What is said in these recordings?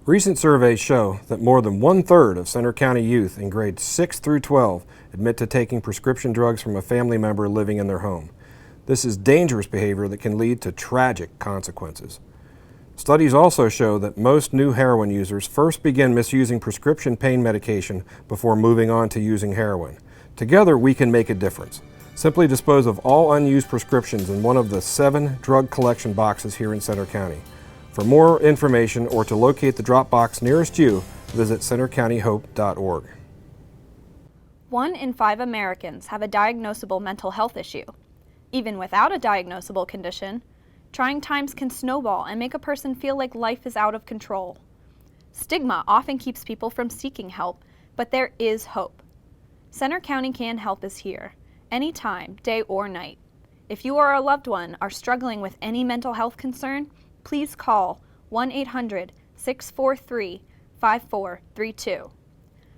Recent surveys show that more than 1/3 of Center County youth in grades 6 through 12 admit to taking prescription drugs from a family member living in their home. This is dangerous behavior that can lead to tragic consequences. Studies also show that most new heroin users first begin misusing prescription pain medication before moving on to using heroin. Together, we can make a difference. Simply dispose of all unused prescriptions in one of the 7 drug collection boxes here in Center County. For more information or to locate the drop box nearest you, visit centercountyhope.org. 1 in 5 Americans have a diagnosable mental health issue. Even without a diagnosable condition, trying times can snowball and make a person feel like life is out of control. Stigma often keeps people from seeking help, but there is hope. Center County Can Help is here, anytime, day or night. If you or a loved one are struggling with any mental health concern, please call 1-800-643-5432.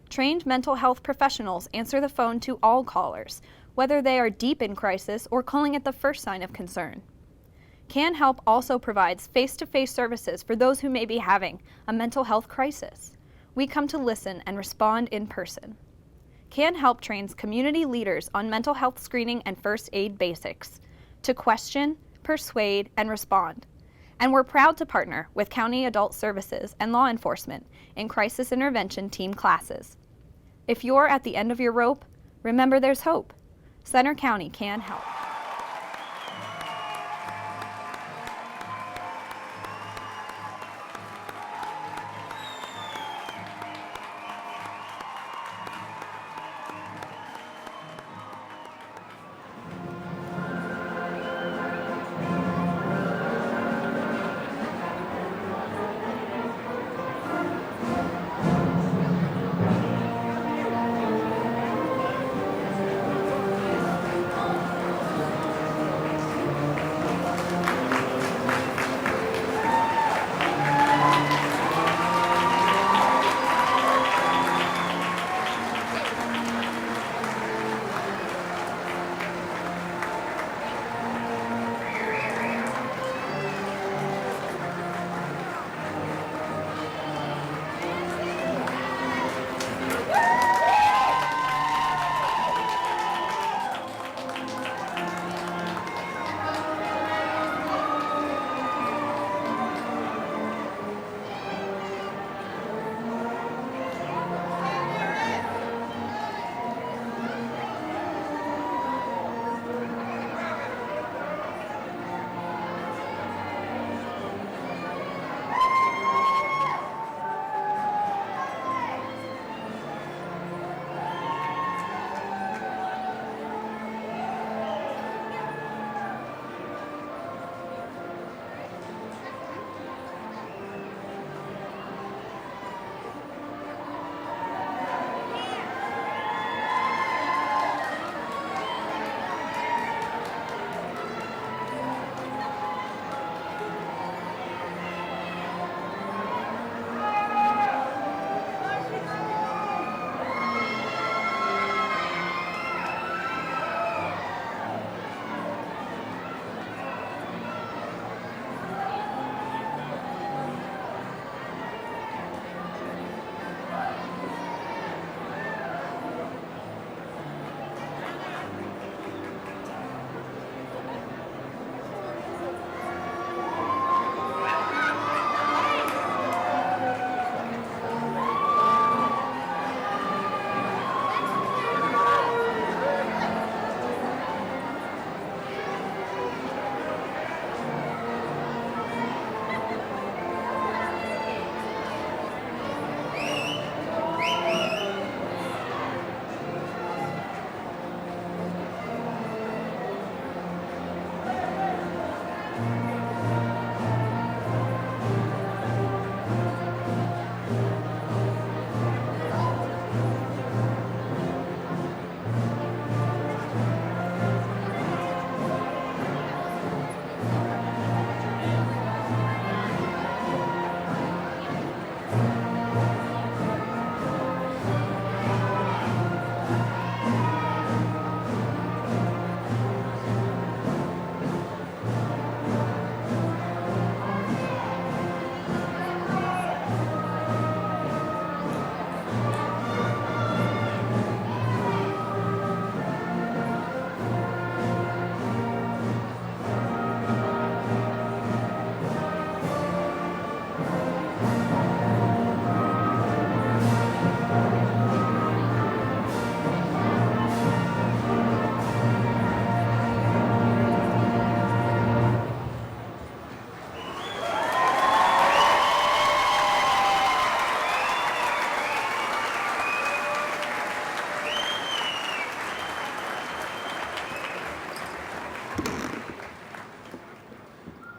Trained mental health professionals answer the phone to all callers, whether they are deep in crisis or calling at the first sign of concern. Can Help also provides face-to-face services for those who may be having a mental health crisis. We come to listen and respond in person. Can Help trains community leaders on mental health screening and first aid basics to question, persuade, and respond. And we're proud to partner with County Adult Services and law enforcement in crisis intervention team classes. If you're at the end of your rope, remember there's hope. Center County Can Help.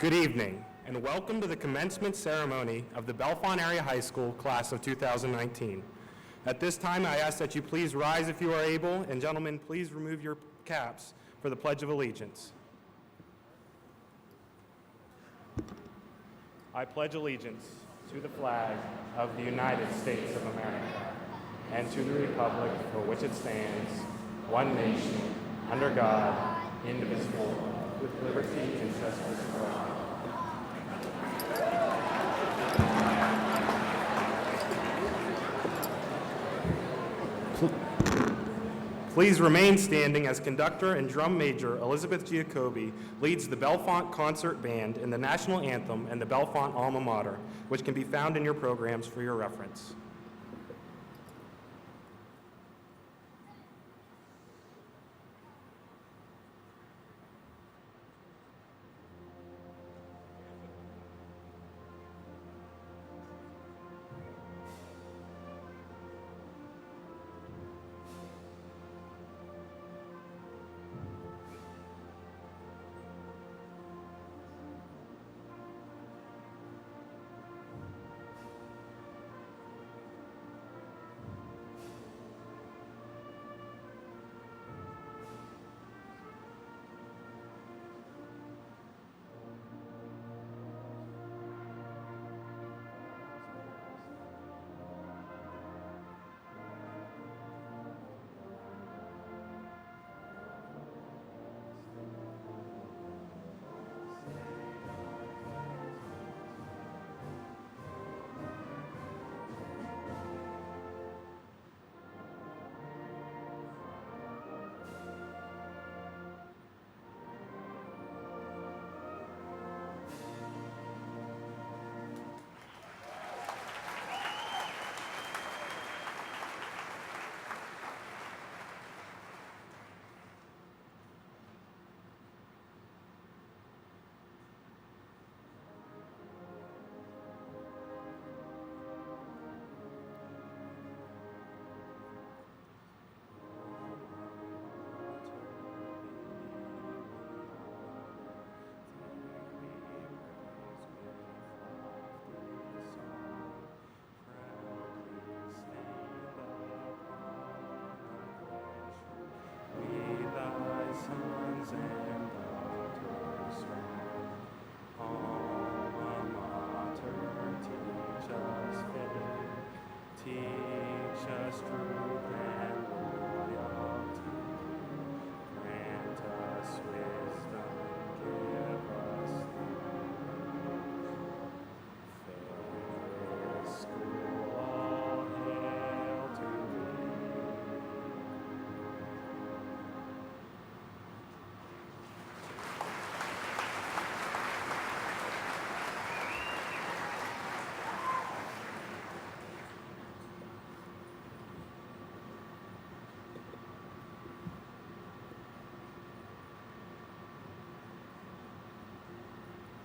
Good evening, and welcome to the commencement ceremony of the Bellefonte Area High School class of 2019. At this time, I ask that you please rise if you are able, and gentlemen, please remove your caps for the Pledge of Allegiance. I pledge allegiance to the flag of the United States of America and to the republic for which it stands, one nation, under God, indivisible, with liberty and justice for all. Please remain standing as conductor and drum major Elizabeth Giacobbe leads the Bellefonte Concert Band in the National Anthem and the Bellefonte Alma Mater, which can be found in your programs for your reference.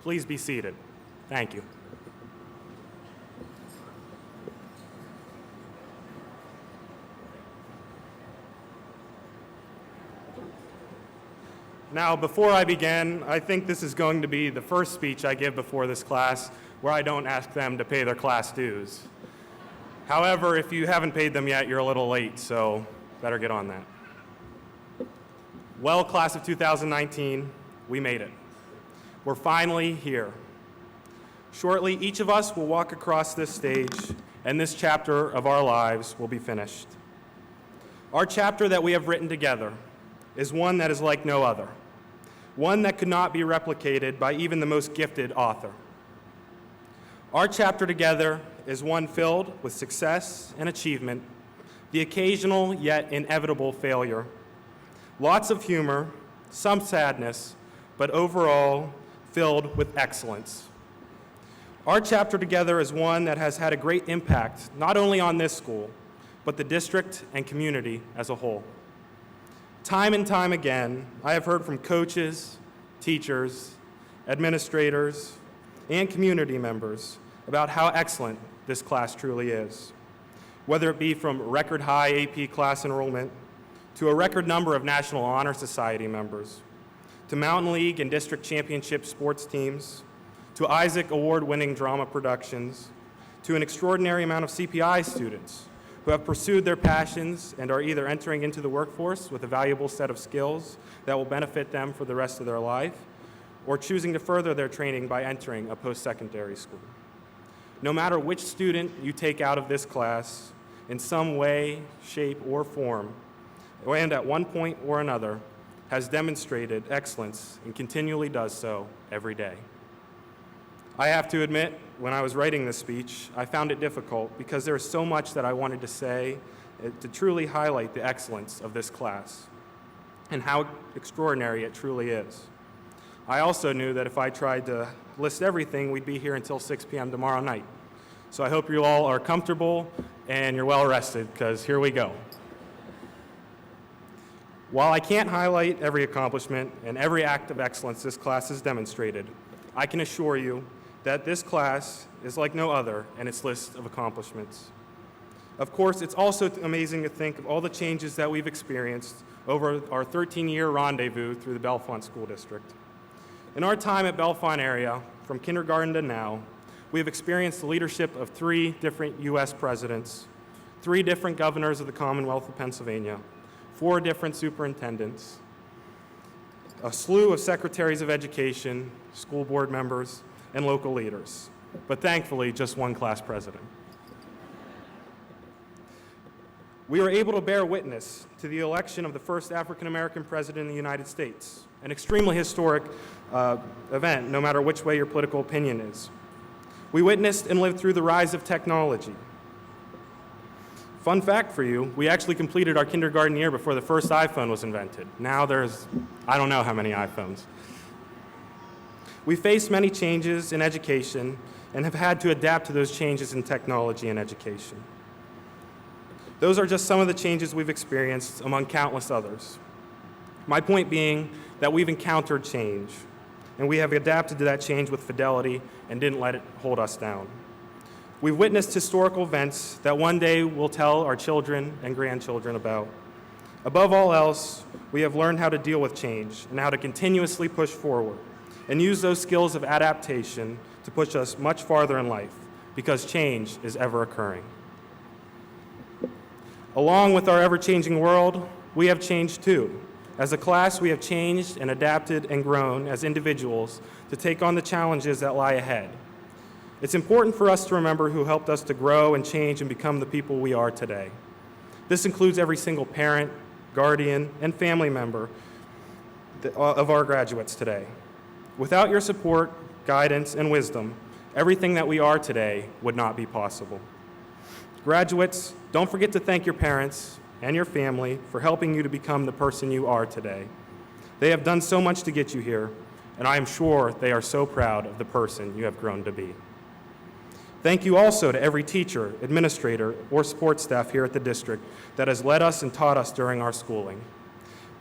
Please be seated. Thank you. Now, before I begin, I think this is going to be the first speech I give before this class where I don't ask them to pay their class dues. However, if you haven't paid them yet, you're a little late, so better get on that. Well, class of 2019, we made it. We're finally here. Shortly, each of us will walk across this stage, and this chapter of our lives will be finished. Our chapter that we have written together is one that is like no other, one that could not be replicated by even the most gifted author. Our chapter together is one filled with success and achievement, the occasional yet inevitable failure, lots of humor, some sadness, but overall filled with excellence. Our chapter together is one that has had a great impact, not only on this school, but the district and community as a whole. Time and time again, I have heard from coaches, teachers, administrators, and community members about how excellent this class truly is. Whether it be from record high AP class enrollment, to a record number of National Honor Society members, to Mountain League and district championship sports teams, to Isaac Award-winning drama productions, to an extraordinary amount of CPI students who have pursued their passions and are either entering into the workforce with a valuable set of skills that will benefit them for the rest of their life, or choosing to further their training by entering a post-secondary school. No matter which student you take out of this class, in some way, shape, or form, and at one point or another, has demonstrated excellence and continually does so every day. I have to admit, when I was writing this speech, I found it difficult because there is so much that I wanted to say to truly highlight the excellence of this class and how extraordinary it truly is. I also knew that if I tried to list everything, we'd be here until 6 p.m. tomorrow night. So I hope you all are comfortable and you're well rested, because here we go. While I can't highlight every accomplishment and every act of excellence this class has demonstrated, I can assure you that this class is like no other in its list of accomplishments. Of course, it's also amazing to think of all the changes that we've experienced over our 13-year rendezvous through the Bellefonte School District. In our time at Bellefonte area, from kindergarten to now, we have experienced the leadership of 3 different U.S. presidents, 3 different governors of the Commonwealth of Pennsylvania, 4 different superintendents, a slew of secretaries of education, school board members, and local leaders, but thankfully just 1 class president. We were able to bear witness to the election of the first African-American president in the United States, an extremely historic event, no matter which way your political opinion is. We witnessed and lived through the rise of technology. Fun fact for you, we actually completed our kindergarten year before the first iPhone was invented. Now there's, I don't know how many iPhones. We faced many changes in education and have had to adapt to those changes in technology and education. Those are just some of the changes we've experienced among countless others. My point being that we've encountered change, and we have adapted to that change with fidelity and didn't let it hold us down. We've witnessed historical events that one day we'll tell our children and grandchildren about. Above all else, we have learned how to deal with change and how to continuously push forward and use those skills of adaptation to push us much farther in life, because change is ever occurring. Along with our ever-changing world, we have changed too. As a class, we have changed and adapted and grown as individuals to take on the challenges that lie ahead. It's important for us to remember who helped us to grow and change and become the people we are today. This includes every single parent, guardian, and family member of our graduates today. Without your support, guidance, and wisdom, everything that we are today would not be possible. Graduates, don't forget to thank your parents and your family for helping you to become the person you are today. They have done so much to get you here, and I am sure they are so proud of the person you have grown to be. Thank you also to every teacher, administrator, or support staff here at the district that has led us and taught us during our schooling.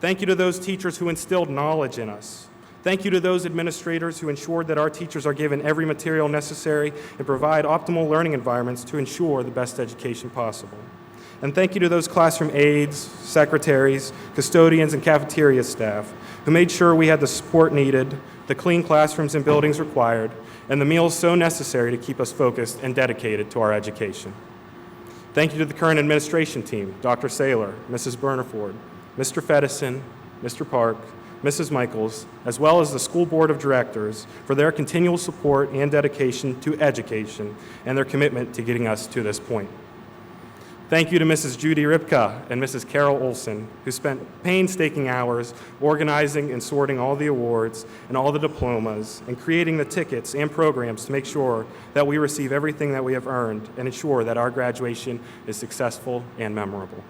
Thank you to those teachers who instilled knowledge in us. Thank you to those administrators who ensured that our teachers are given every material necessary and provide optimal learning environments to ensure the best education possible. And thank you to those classroom aides, secretaries, custodians, and cafeteria staff who made sure we had the support needed, the clean classrooms and buildings required, and the meals so necessary to keep us focused and dedicated to our education. Thank you to the current administration team, Dr. Saylor, Mrs. Bernaford, Mr. Fedison, Mr. Park, Mrs. Michaels, as well as the School Board of Directors for their continual support and dedication to education and their commitment to getting us to this point. Thank you to Mrs. Judy Ripka and Mrs. Carol Olson, who spent painstaking hours organizing and sorting all the awards and all the diplomas and creating the tickets and programs to make sure that we receive everything that we have earned and ensure that our graduation is successful and memorable.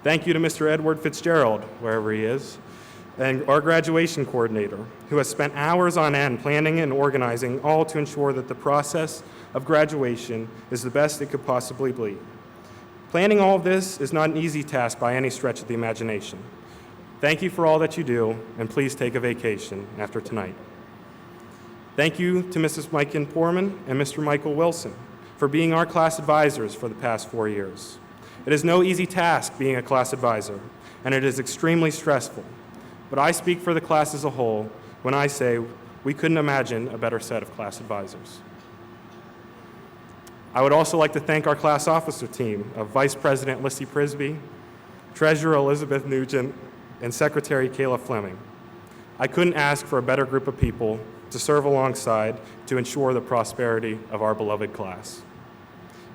Thank you to Mr. Edward Fitzgerald, wherever he is, and our graduation coordinator, who has spent hours on end planning and organizing, all to ensure that the process of graduation is the best it could possibly be. Planning all of this is not an easy task by any stretch of the imagination. Thank you for all that you do, and please take a vacation after tonight. Thank you to Mrs. Maiken Poorman and Mr. Michael Wilson for being our class advisors for the past 4 years. It is no easy task being a class advisor, and it is extremely stressful. But I speak for the class as a whole when I say We couldn't imagine a better set of class advisors. I would also like to thank our class officer team of Vice President Lissy Prisby, Treasurer Elizabeth Nugent, and Secretary Kayla Fleming. I couldn't ask for a better group of people to serve alongside to ensure the prosperity of our beloved class.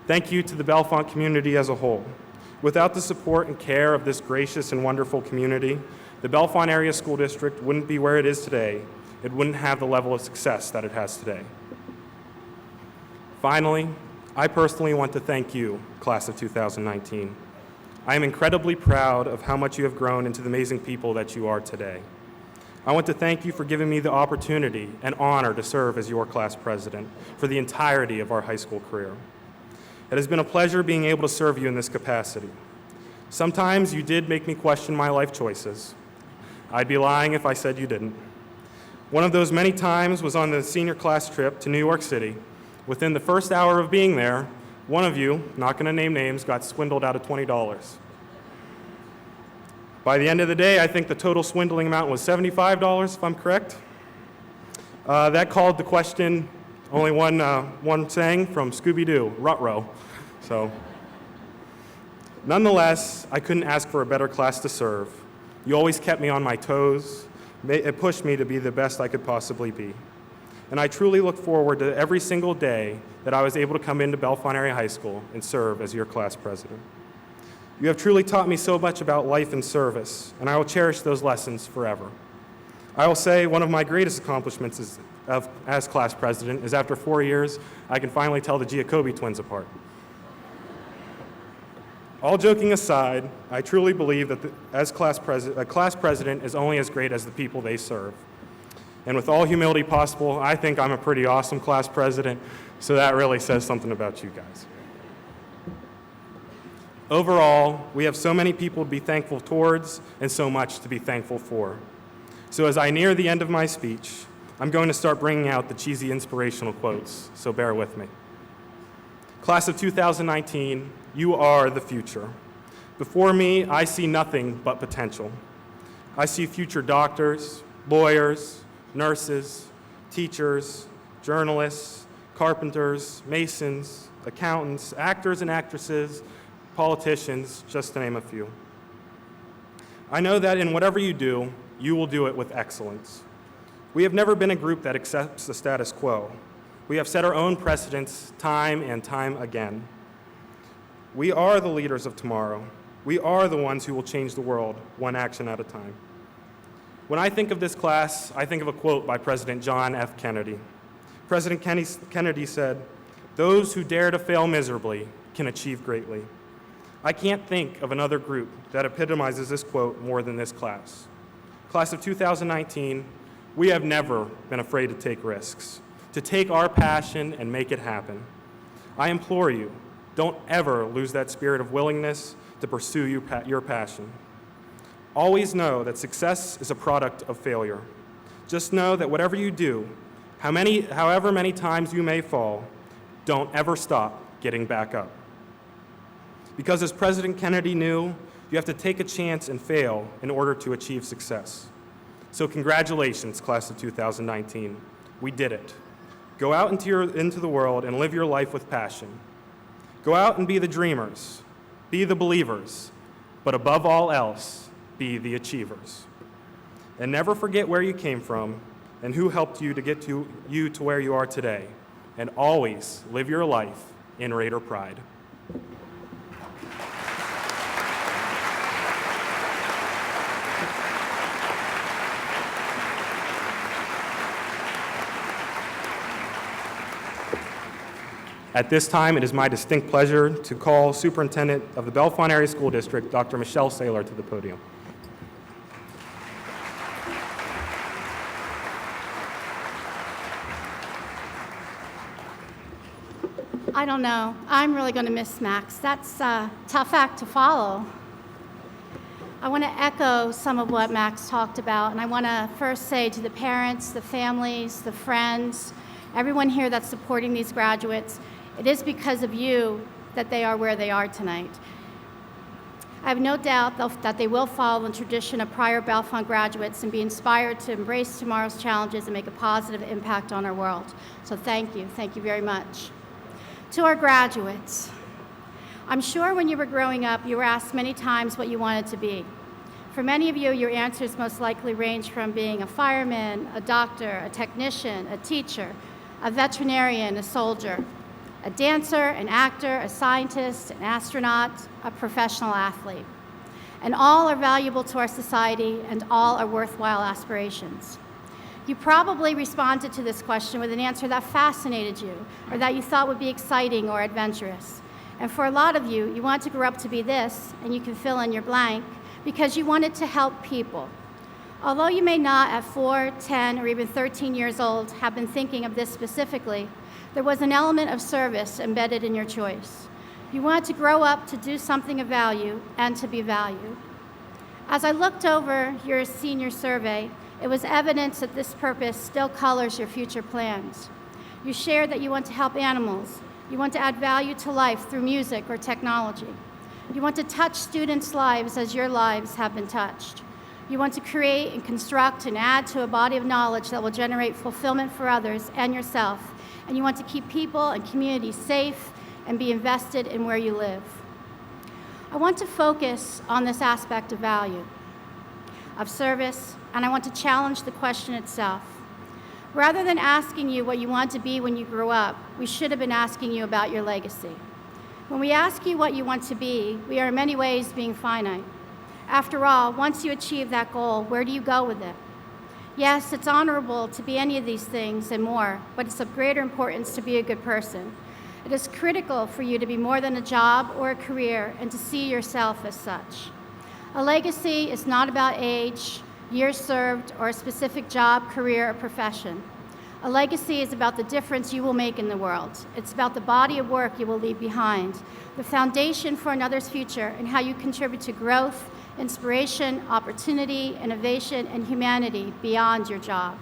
Thank you to the Bellefonte community as a whole. Without the support and care of this gracious and wonderful community, the Bellefonte Area School District wouldn't be where it is today. It wouldn't have the level of success that it has today. Finally, I personally want to thank you, class of 2019. I am incredibly proud of how much you have grown into the amazing people that you are today. I want to thank you for giving me the opportunity and honor to serve as your class president for the entirety of our high school career. It has been a pleasure being able to serve you in this capacity. Sometimes you did make me question my life choices. I'd be lying if I said you didn't. One of those many times was on the senior class trip to New York City. Within the first hour of being there, one of you, not going to name names, got swindled out of $20. By the end of the day, I think the total swindling amount was $75, if I'm correct. That called the question, only one saying from Scooby-Doo, Ruh-roh. So, nonetheless, I couldn't ask for a better class to serve. You always kept me on my toes. It pushed me to be the best I could possibly be. And I truly look forward to every single day that I was able to come into Bellefonte Area High School and serve as your class president. You have truly taught me so much about life and service, and I will cherish those lessons forever. I will say one of my greatest accomplishments as class president is after 4 years, I can finally tell the Giacobbe twins apart. All joking aside, I truly believe that a class president is only as great as the people they serve. And with all humility possible, I think I'm a pretty awesome class president, so that really says something about you guys. Overall, we have so many people to be thankful towards and so much to be thankful for. So as I near the end of my speech, I'm going to start bringing out the cheesy inspirational quotes, so bear with me. Class of 2019, you are the future. Before me, I see nothing but potential. I see future doctors, lawyers, nurses, teachers, journalists, carpenters, masons, accountants, actors and actresses, politicians, just to name a few. I know that in whatever you do, you will do it with excellence. We have never been a group that accepts the status quo. We have set our own precedents time and time again. We are the leaders of tomorrow. We are the ones who will change the world, one action at a time. When I think of this class, I think of a quote by President John F. Kennedy. President Kennedy said, "Those who dare to fail miserably can achieve greatly." I can't think of another group that epitomizes this quote more than this class. Class of 2019, we have never been afraid to take risks, to take our passion and make it happen. I implore you, don't ever lose that spirit of willingness to pursue your passion. Always know that success is a product of failure. Just know that whatever you do, however many times you may fall, don't ever stop getting back up. Because as President Kennedy knew, you have to take a chance and fail in order to achieve success. So congratulations, class of 2019. We did it. Go out into the world and live your life with passion. Go out and be the dreamers, be the believers, but above all else, be the achievers. And never forget where you came from and who helped you to get to where you are today. And always live your life in Raider pride. At this time, it is my distinct pleasure to call Superintendent of the Bellefonte Area School District, Dr. Michelle Saylor, to the podium. I don't know. I'm really going to miss Max. That's a tough act to follow. I want to echo some of what Max talked about, and I want to first say to the parents, the families, the friends, everyone here that's supporting these graduates, it is because of you that they are where they are tonight. I have no doubt that they will follow the tradition of prior Bellefonte graduates and be inspired to embrace tomorrow's challenges and make a positive impact on our world. So thank you very much. To our graduates, I'm sure when you were growing up, you were asked many times what you wanted to be. For many of you, your answers most likely range from being a fireman, a doctor, a technician, a teacher, a veterinarian, a soldier, a dancer, an actor, a scientist, an astronaut, a professional athlete. And all are valuable to our society, and all are worthwhile aspirations. You probably responded to this question with an answer that fascinated you, or that you thought would be exciting or adventurous. And for a lot of you, you want to grow up to be this, and you can fill in your blank, because you wanted to help people. Although you may not at 4, 10, or even 13 years old have been thinking of this specifically, there was an element of service embedded in your choice. You wanted to grow up to do something of value and to be valued. As I looked over your senior survey, it was evident that this purpose still colors your future plans. You shared that you want to help animals. You want to add value to life through music or technology. You want to touch students' lives as your lives have been touched. You want to create and construct and add to a body of knowledge that will generate fulfillment for others and yourself. And you want to keep people and communities safe and be invested in where you live. I want to focus on this aspect of value, of service, and I want to challenge the question itself. Rather than asking you what you want to be when you grow up, we should have been asking you about your legacy. When we ask you what you want to be, we are in many ways being finite. After all, once you achieve that goal, where do you go with it? Yes, it's honorable to be any of these things and more, but it's of greater importance to be a good person. It is critical for you to be more than a job or a career and to see yourself as such. A legacy is not about age, years served, or a specific job, career, or profession. A legacy is about the difference you will make in the world. It's about the body of work you will leave behind, the foundation for another's future, and how you contribute to growth, inspiration, opportunity, innovation, and humanity beyond your job.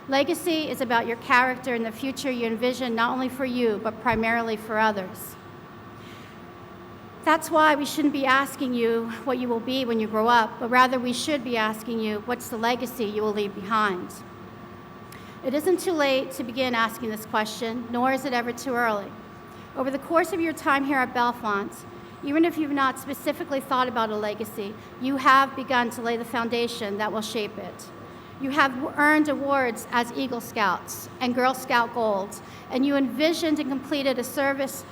Legacy is about your character and the future you envision not only for you, but primarily for others. That's why we shouldn't be asking you what you will be when you grow up, but rather we should be asking you what's the legacy you will leave behind. It isn't too late to begin asking this question, nor is it ever too early. Over the course of your time here at Bellefonte, even if you've not specifically thought about a legacy, you have begun to lay the foundation that will shape it. You have earned awards as Eagle Scouts and Girl Scout Gold, and you envisioned and completed a service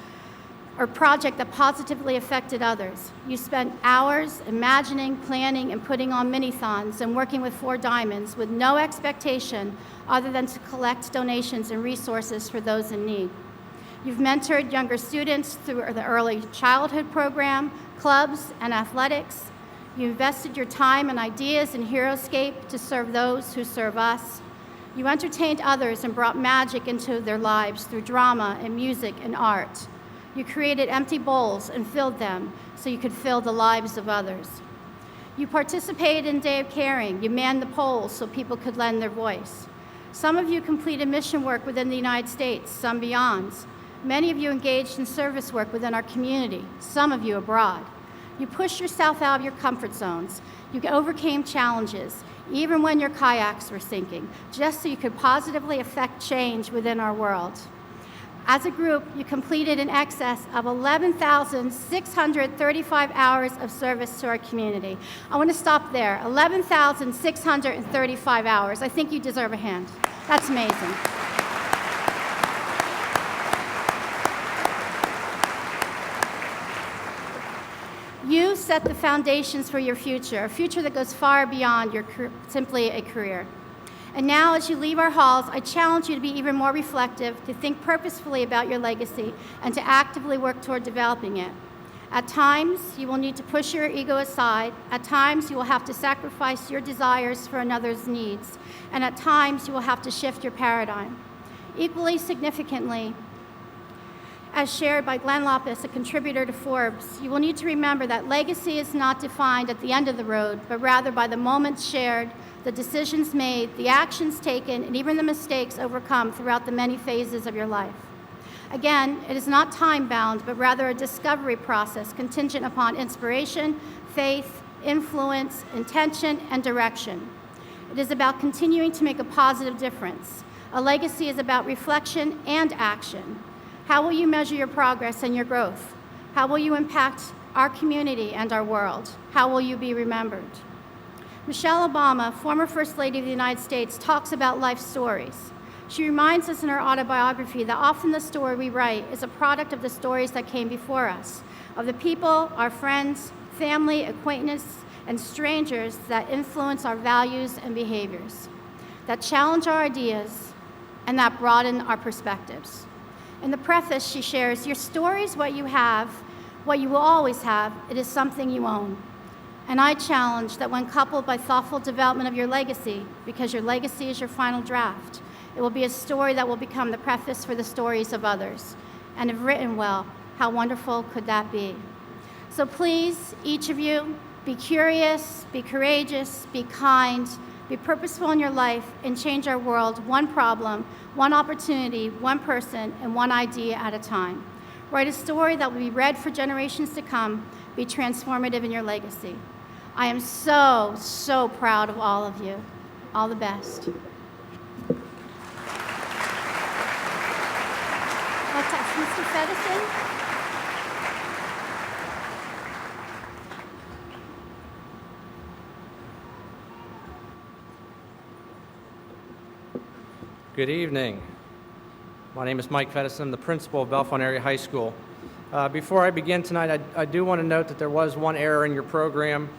or project that positively affected others. You spent hours imagining, planning, and putting on mini-thons and working with 4 Diamonds with no expectation other than to collect donations and resources for those in need. You've mentored younger students through the early childhood program, clubs, and athletics. You invested your time and ideas in Heroescape to serve those who serve us. You entertained others and brought magic into their lives through drama and music and art. You created empty bowls and filled them so you could fill the lives of others. You participated in Day of Caring. You manned the polls so people could lend their voice. Some of you completed mission work within the United States, some beyond. Many of you engaged in service work within our community, some of you abroad. You pushed yourself out of your comfort zones. You overcame challenges, even when your kayaks were sinking, just so you could positively affect change within our world. As a group, you completed in excess of 11,635 hours of service to our community. I want to stop there. 11,635 hours. I think you deserve a hand. That's amazing. You set the foundations for your future, a future that goes far beyond your simply a career. And now, as you leave our halls, I challenge you to be even more reflective, to think purposefully about your legacy, and to actively work toward developing it. At times, you will need to push your ego aside. At times, you will have to sacrifice your desires for another's needs. And at times, you will have to shift your paradigm. Equally significantly, as shared by Glenn Lopez, a contributor to Forbes, you will need to remember that legacy is not defined at the end of the road, but rather by the moments shared, the decisions made, the actions taken, and even the mistakes overcome throughout the many phases of your life. Again, it is not time-bound, but rather a discovery process contingent upon inspiration, faith, influence, intention, and direction. It is about continuing to make a positive difference. A legacy is about reflection and action. How will you measure your progress and your growth? How will you impact our community and our world? How will you be remembered? Michelle Obama, former First Lady of the United States, talks about life stories. She reminds us in her autobiography that often the story we write is a product of the stories that came before us, of the people, our friends, family, acquaintances, and strangers that influence our values and behaviors, that challenge our ideas, and that broaden our perspectives. In the preface, she shares, "Your story is what you have, what you will always have. It is something you own." And I challenge that when coupled by thoughtful development of your legacy, because your legacy is your final draft, it will be a story that will become the preface for the stories of others. And if written well, how wonderful could that be? So please, each of you, be curious, be courageous, be kind, be purposeful in your life, and change our world one problem, one opportunity, one person, and one idea at a time. Write a story that will be read for generations to come. Be transformative in your legacy. I am so, so proud of all of you. All the best. Mr. Feddison. Good evening. My name is Mike Feddison. I'm the principal of Bellefonte Area High School. Before I begin tonight, I do want to note that there was one error in your program.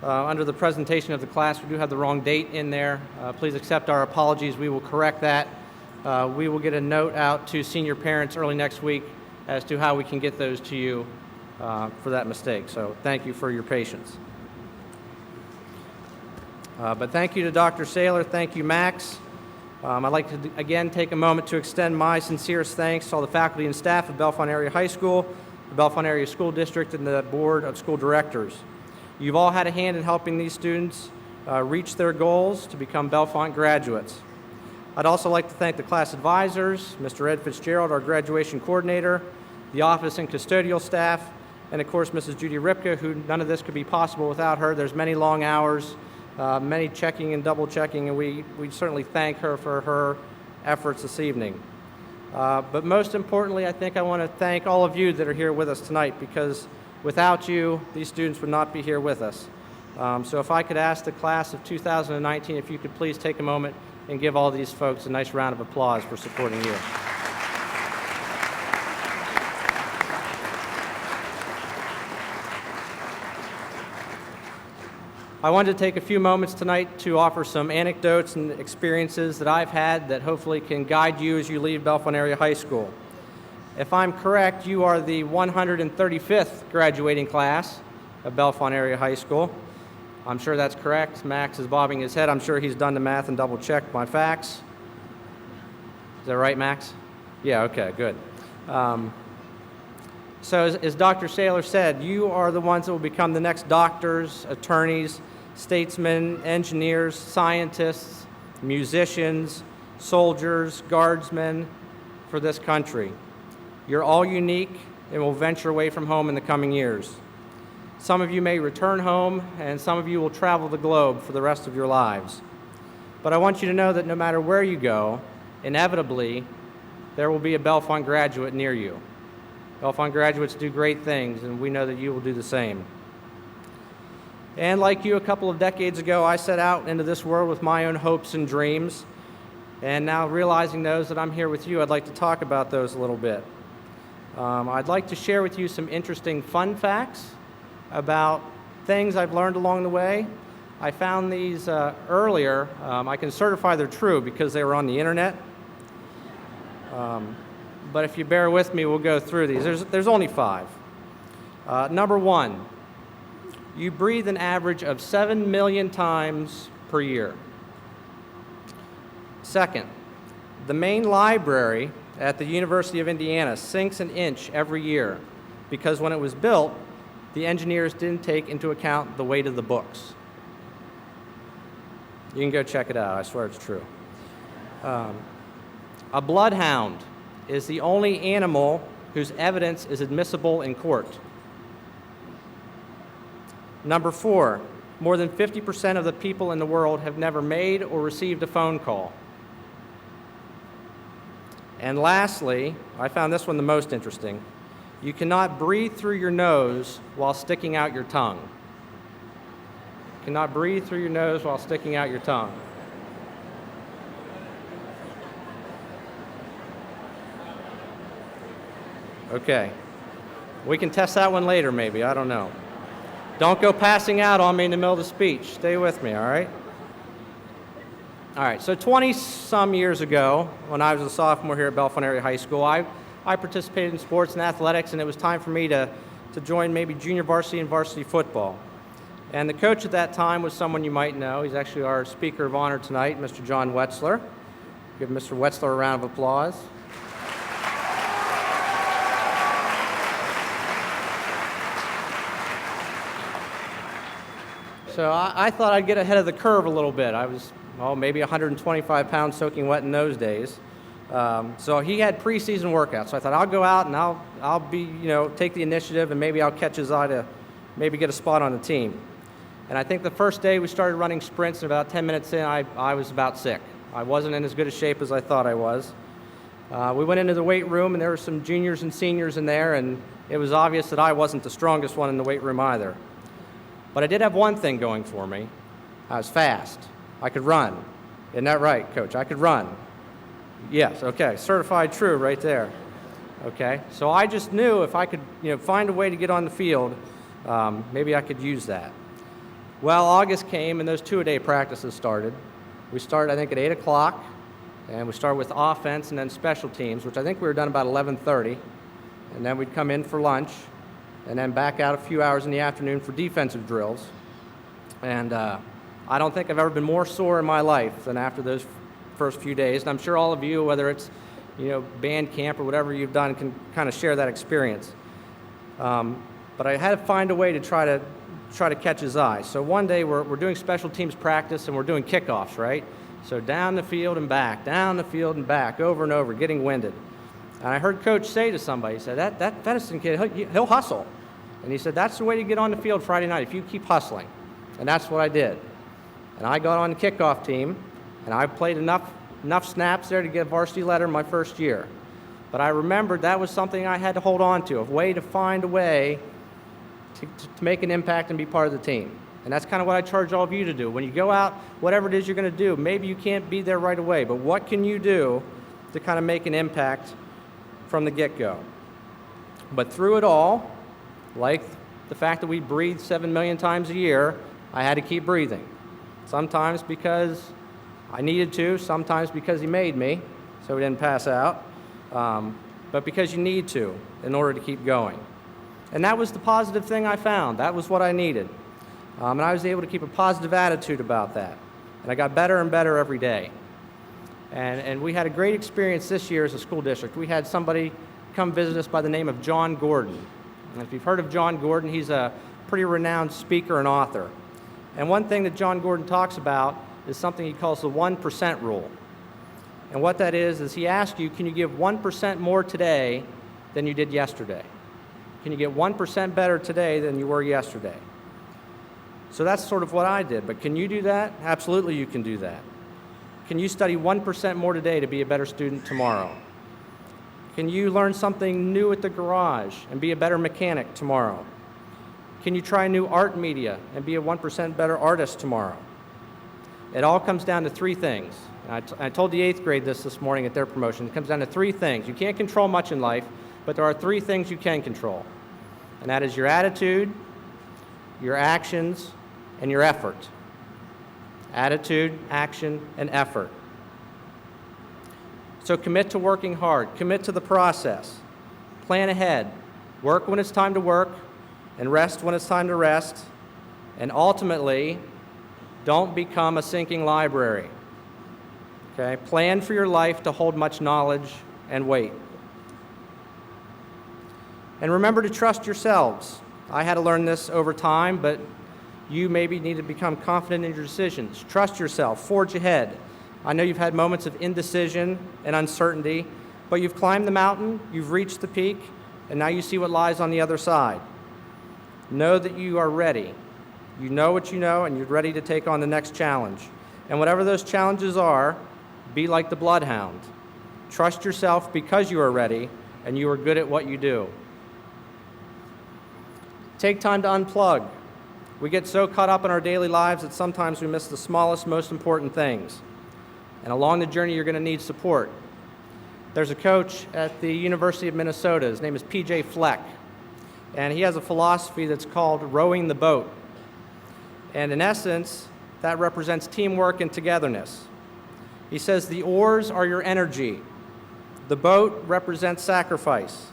Under the presentation of the class, we do have the wrong date in there. Please accept our apologies. We will correct that. We will get a note out to senior parents early next week as to how we can get those to you for that mistake. So thank you for your patience. But thank you to Dr. Saylor. Thank you, Max. I'd like to again take a moment to extend my sincerest thanks to all the faculty and staff of Bellefonte Area High School, the Bellefonte Area School District, and the Board of School Directors. You've all had a hand in helping these students reach their goals to become Bellefonte graduates. I'd also like to thank the class advisors, Mr. Ed Fitzgerald, our graduation coordinator, the office and custodial staff, and of course Mrs. Judy Ripka, who none of this could be possible without her. There's many long hours, many checking and double checking, and we certainly thank her for her efforts this evening. But most importantly, I think I want to thank all of you that are here with us tonight, because without you, these students would not be here with us. So if I could ask the class of 2019 if you could please take a moment and give all these folks a nice round of applause for supporting you. I wanted to take a few moments tonight to offer some anecdotes and experiences that I've had that hopefully can guide you as you leave Bellefonte Area High School. If I'm correct, you are the 135th graduating class of Bellefonte Area High School. I'm sure that's correct. Max is bobbing his head. I'm sure he's done the math and double-checked my facts. Is that right, Max? Yeah, okay, good. So as Dr. Saylor said, you are the ones that will become the next doctors, attorneys, statesmen, engineers, scientists, musicians, soldiers, guardsmen for this country. You're all unique and will venture away from home in the coming years. Some of you may return home, and some of you will travel the globe for the rest of your lives. But I want you to know that no matter where you go, inevitably, there will be a Bellefonte graduate near you. Bellefonte graduates do great things, and we know that you will do the same. And like you, a couple of decades ago, I set out into this world with my own hopes and dreams. And now realizing those that I'm here with you, I'd like to talk about those a little bit. I'd like to share with you some interesting fun facts about things I've learned along the way. I found these earlier. I can certify they're true because they were on the internet. But if you bear with me, we'll go through these. There's only 5. Number 1, you breathe an average of 7 million times per year. Second, the main library at the University of Indiana sinks an inch every year because when it was built, the engineers didn't take into account the weight of the books. You can go check it out. I swear it's true. A bloodhound is the only animal whose evidence is admissible in court. Number 4, more than 50% of the people in the world have never made or received a phone call. And lastly, I found this one the most interesting. You cannot breathe through your nose while sticking out your tongue. You cannot breathe through your nose while sticking out your tongue. Okay. We can test that one later, maybe. I don't know. Don't go passing out on me in the middle of the speech. Stay with me, all right? All right, so 20-some years ago, when I was a sophomore here at Bellefonte Area High School, I participated in sports and athletics, and it was time for me to join maybe junior varsity and varsity football. And the coach at that time was someone you might know. He's actually our Speaker of Honor tonight, Mr. John Wetzler. Give Mr. Wetzler a round of applause. So I thought I'd get ahead of the curve a little bit. I was, maybe 125 pounds soaking wet in those days. So he had preseason workouts. So I thought I'll go out and I'll be, take the initiative and maybe I'll catch his eye to maybe get a spot on the team. And I think the first day we started running sprints, and about 10 minutes in, I was about sick. I wasn't in as good a shape as I thought I was. We went into the weight room, and there were some juniors and seniors in there, and it was obvious that I wasn't the strongest one in the weight room either. But I did have one thing going for me. I was fast. I could run. Isn't that right, Coach? I could run. Yes, okay, certified true right there. Okay, so I just knew if I could find a way to get on the field, maybe I could use that. Well, August came and those 2-a-day practices started. We started, I think, at 8 o'clock, and we started with offense and then special teams, which I think we were done about 11:30, and then we'd come in for lunch, and then back out a few hours in the afternoon for defensive drills. And I don't think I've ever been more sore in my life than after those first few days, and I'm sure all of you, whether it's band camp or whatever you've done, can kind of share that experience. But I had to find a way to try to catch his eye. So one day we're doing special teams practice and we're doing kickoffs, right? So down the field and back, down the field and back, over and over, getting winded. And I heard Coach say to somebody, he said, that Edison kid, he'll hustle. And he said, that's the way to get on the field Friday night, if you keep hustling. And that's what I did. And I got on the kickoff team, and I played enough snaps there to get a varsity letter my first year. But I remembered that was something I had to hold on to, a way to find a way to make an impact and be part of the team. And that's kind of what I charge all of you to do. When you go out, whatever it is you're going to do, maybe you can't be there right away, but what can you do to kind of make an impact from the get-go? But through it all, like the fact that we breathe 7 million times a year, I had to keep breathing. Sometimes because I needed to, sometimes because he made me, so we didn't pass out, but because you need to in order to keep going. And that was the positive thing I found. That was what I needed. And I was able to keep a positive attitude about that. And I got better and better every day. And we had a great experience this year as a school district. We had somebody come visit us by the name of John Gordon. And if you've heard of John Gordon, he's a pretty renowned speaker and author. And one thing that John Gordon talks about is something he calls the 1% rule. And what that is he asks you, can you give 1% more today than you did yesterday? Can you get 1% better today than you were yesterday? So that's sort of what I did. But can you do that? Absolutely you can do that. Can you study 1% more today to be a better student tomorrow? Can you learn something new at the garage and be a better mechanic tomorrow? Can you try new art media and be a 1% better artist tomorrow? It all comes down to 3 things. I told the 8th grade this morning at their promotion. It comes down to 3 things. You can't control much in life, but there are 3 things you can control. And that is your attitude, your actions, and your effort. Attitude, action, and effort. So commit to working hard. Commit to the process. Plan ahead. Work when it's time to work, and rest when it's time to rest. And ultimately, don't become a sinking library. Okay? Plan for your life to hold much knowledge and weight. And remember to trust yourselves. I had to learn this over time, but you maybe need to become confident in your decisions. Trust yourself. Forge ahead. I know you've had moments of indecision and uncertainty, But you've climbed the mountain, you've reached the peak, and now you see what lies on the other side. Know that you are ready. You know what you know, and you're ready to take on the next challenge. And whatever those challenges are, be like the bloodhound. Trust yourself because you are ready, and you are good at what you do. Take time to unplug. We get so caught up in our daily lives that sometimes we miss the smallest, most important things. And along the journey, you're going to need support. There's a coach at the University of Minnesota. His name is P.J. Fleck. And he has a philosophy that's called rowing the boat. And in essence, that represents teamwork and togetherness. He says the oars are your energy. The boat represents sacrifice.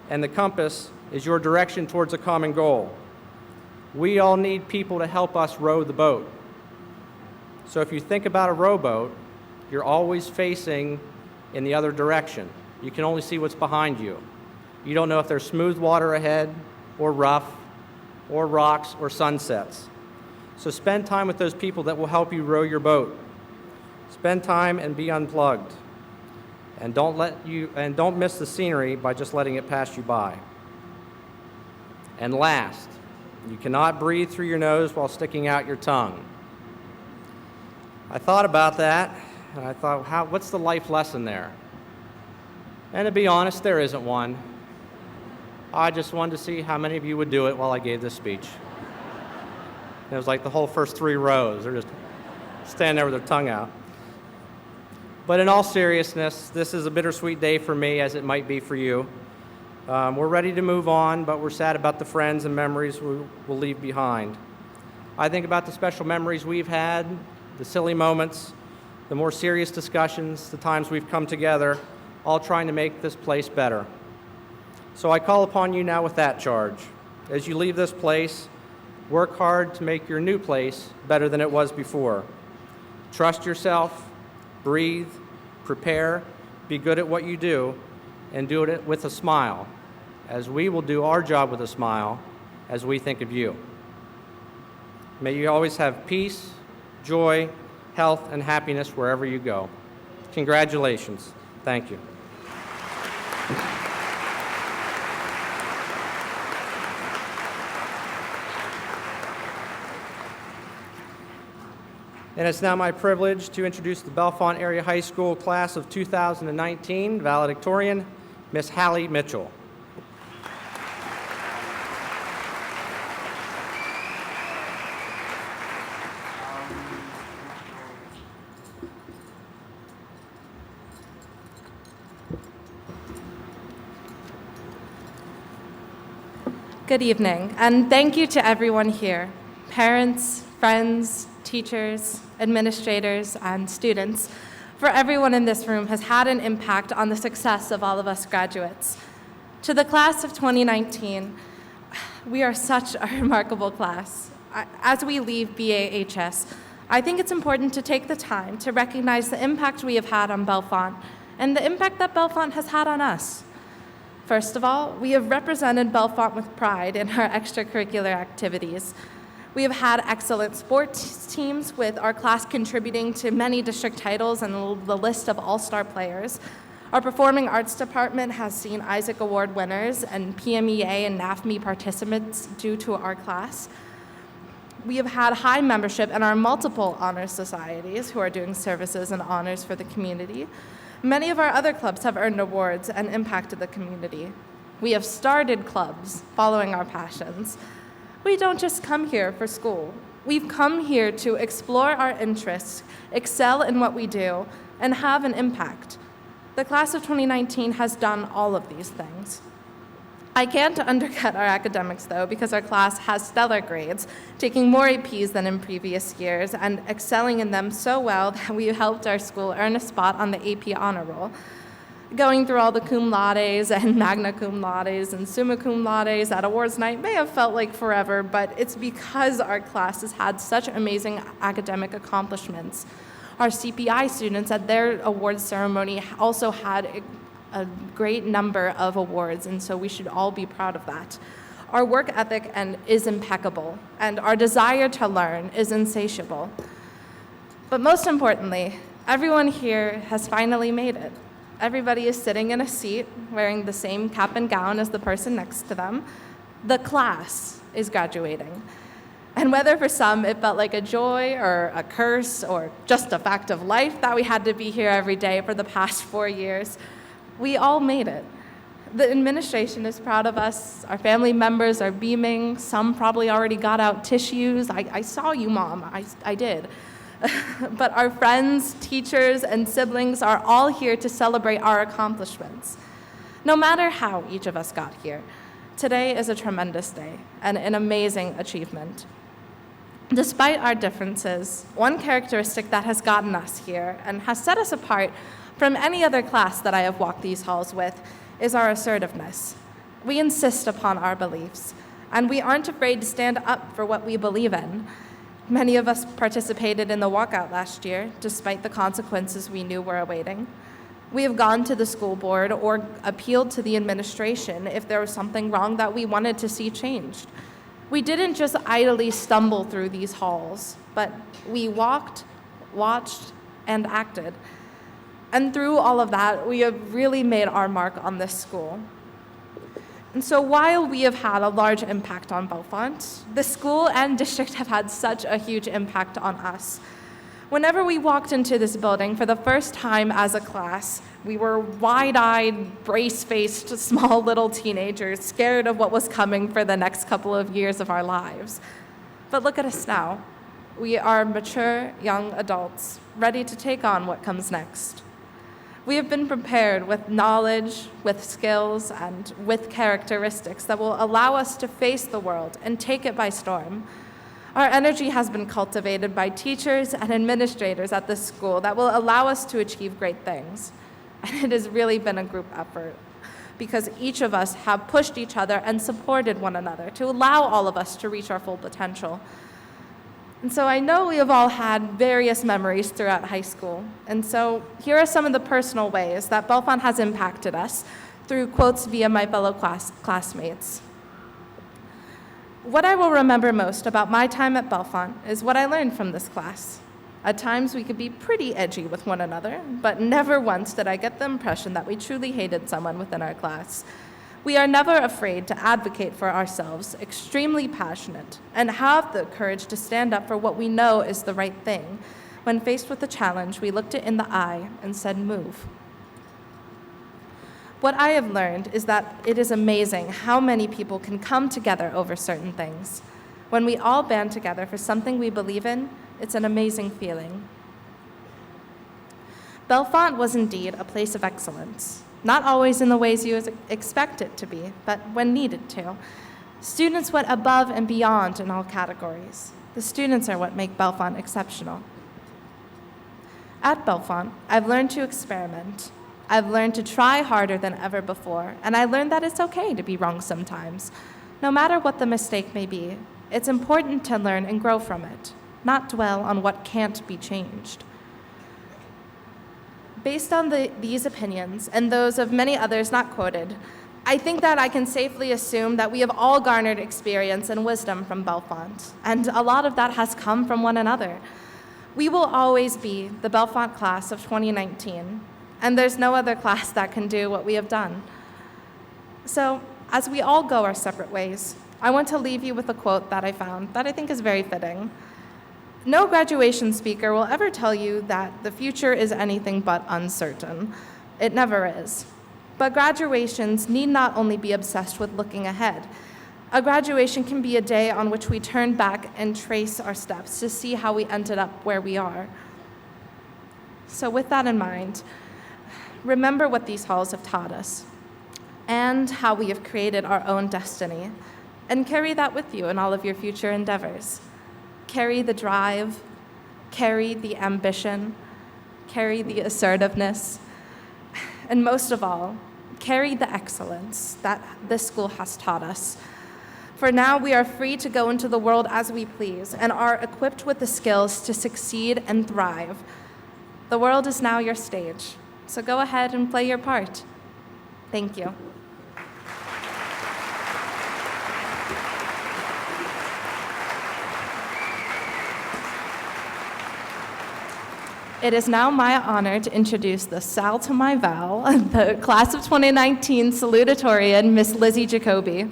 And the compass is your direction towards a common goal. We all need people to help us row the boat. So if you think about a rowboat, you're always facing in the other direction. You can only see what's behind you. You don't know if there's smooth water ahead, or rough, or rocks, or sunsets. So spend time with those people that will help you row your boat. Spend time and be unplugged. And don't miss the scenery by just letting it pass you by. And last, you cannot breathe through your nose while sticking out your tongue. I thought about that, and I thought, what's the life lesson there? And to be honest, there isn't one. I just wanted to see how many of you would do it while I gave this speech. It was like the whole first 3 rows. They're just standing there with their tongue out. But in all seriousness, this is a bittersweet day for me, as it might be for you. We're ready to move on, but we're sad about the friends and memories we'll leave behind. I think about the special memories we've had, the silly moments, the more serious discussions, the times we've come together, all trying to make this place better. So I call upon you now with that charge. As you leave this place, work hard to make your new place better than it was before. Trust yourself, breathe, prepare, be good at what you do, and do it with a smile, as we will do our job with a smile as we think of you. May you always have peace, joy, health, and happiness wherever you go. Congratulations. Thank you. And it's now my privilege to introduce the Bellefonte Area High School class of 2019 valedictorian, Miss Hallie Mitchell. Good evening, and thank you to everyone here, parents, friends, teachers, administrators, and students. For everyone in this room has had an impact on the success of all of us graduates. To the class of 2019, we are such a remarkable class. As we leave BAHS, I think it's important to take the time to recognize the impact we have had on Bellefonte and the impact that Bellefonte has had on us. First of all, we have represented Bellefonte with pride in our extracurricular activities. We have had excellent sports teams, with our class contributing to many district titles and the list of all-star players. Our performing arts department has seen Isaac Award winners and PMEA and NAFME participants due to our class. We have had high membership in our multiple honor societies who are doing services and honors for the community. Many of our other clubs have earned awards and impacted the community. We have started clubs following our passions. We don't just come here for school. We've come here to explore our interests, excel in what we do, and have an impact. The class of 2019 has done all of these things. I can't undercut our academics, though, because our class has stellar grades, taking more APs than in previous years and excelling in them so well that we helped our school earn a spot on the AP honor roll. Going through all the cum laudes and magna cum laudes and summa cum laudes at awards night may have felt like forever, but it's because our class has had such amazing academic accomplishments. Our CPI students at their awards ceremony also had a great number of awards, and so we should all be proud of that. Our work ethic is impeccable, and our desire to learn is insatiable. But most importantly, everyone here has finally made it. everybody is sitting in a seat wearing the same cap and gown as the person next to them. The class is graduating. And whether for some it felt like a joy or a curse or just a fact of life that we had to be here every day for the past 4 years, we all made it. The administration is proud of us. Our family members are beaming. Some probably already got out tissues. I saw you, Mom. I did. But our friends, teachers, and siblings are all here to celebrate our accomplishments. No matter how each of us got here, today is a tremendous day and an amazing achievement. Despite our differences, one characteristic that has gotten us here and has set us apart from any other class that I have walked these halls with is our assertiveness. We insist upon our beliefs, and we aren't afraid to stand up for what we believe in. Many of us participated in the walkout last year, despite the consequences we knew were awaiting. We have gone to the school board or appealed to the administration if there was something wrong that we wanted to see changed. We didn't just idly stumble through these halls, but we walked, watched, and acted. And through all of that, we have really made our mark on this school. And so while we have had a large impact on Bellefonte, the school and district have had such a huge impact on us. Whenever we walked into this building for the first time as a class, we were wide-eyed, brace-faced, small little teenagers, scared of what was coming for the next couple of years of our lives. But look at us now. We are mature, young adults, ready to take on what comes next. We have been prepared with knowledge, with skills, and with characteristics that will allow us to face the world and take it by storm. Our energy has been cultivated by teachers and administrators at this school that will allow us to achieve great things. And it has really been a group effort because each of us have pushed each other and supported one another to allow all of us to reach our full potential. And so I know we have all had various memories throughout high school. And so here are some of the personal ways that Bellefonte has impacted us through quotes via my fellow classmates. What I will remember most about my time at Bellefonte is what I learned from this class. At times we could be pretty edgy with one another, but never once did I get the impression that we truly hated someone within our class. We are never afraid to advocate for ourselves, extremely passionate, and have the courage to stand up for what we know is the right thing. When faced with a challenge, we looked it in the eye and said, move. What I have learned is that it is amazing how many people can come together over certain things. When we all band together for something we believe in, it's an amazing feeling. Bellefonte was indeed a place of excellence. Not always in the ways you expect it to be, but when needed to. Students went above and beyond in all categories. The students are what make Bellefonte exceptional. At Bellefonte, I've learned to experiment. I've learned to try harder than ever before, and I learned that it's okay to be wrong sometimes. No matter what the mistake may be, it's important to learn and grow from it, not dwell on what can't be changed. Based on these opinions and those of many others not quoted, I think that I can safely assume that we have all garnered experience and wisdom from Bellefonte, and a lot of that has come from one another. We will always be the Bellefonte class of 2019, and there's no other class that can do what we have done. So, as we all go our separate ways, I want to leave you with a quote that I found that I think is very fitting. No graduation speaker will ever tell you that the future is anything but uncertain. It never is. But graduations need not only be obsessed with looking ahead. A graduation can be a day on which we turn back and trace our steps to see how we ended up where we are. So with that in mind, remember what these halls have taught us and how we have created our own destiny, and carry that with you in all of your future endeavors. Carry the drive, carry the ambition, carry the assertiveness, and most of all, carry the excellence that this school has taught us. For now, we are free to go into the world as we please and are equipped with the skills to succeed and thrive. The world is now your stage, so go ahead and play your part. Thank you. It is now my honor to introduce the Sal to my Val, the class of 2019 Salutatorian, Miss Lizzie Jacoby.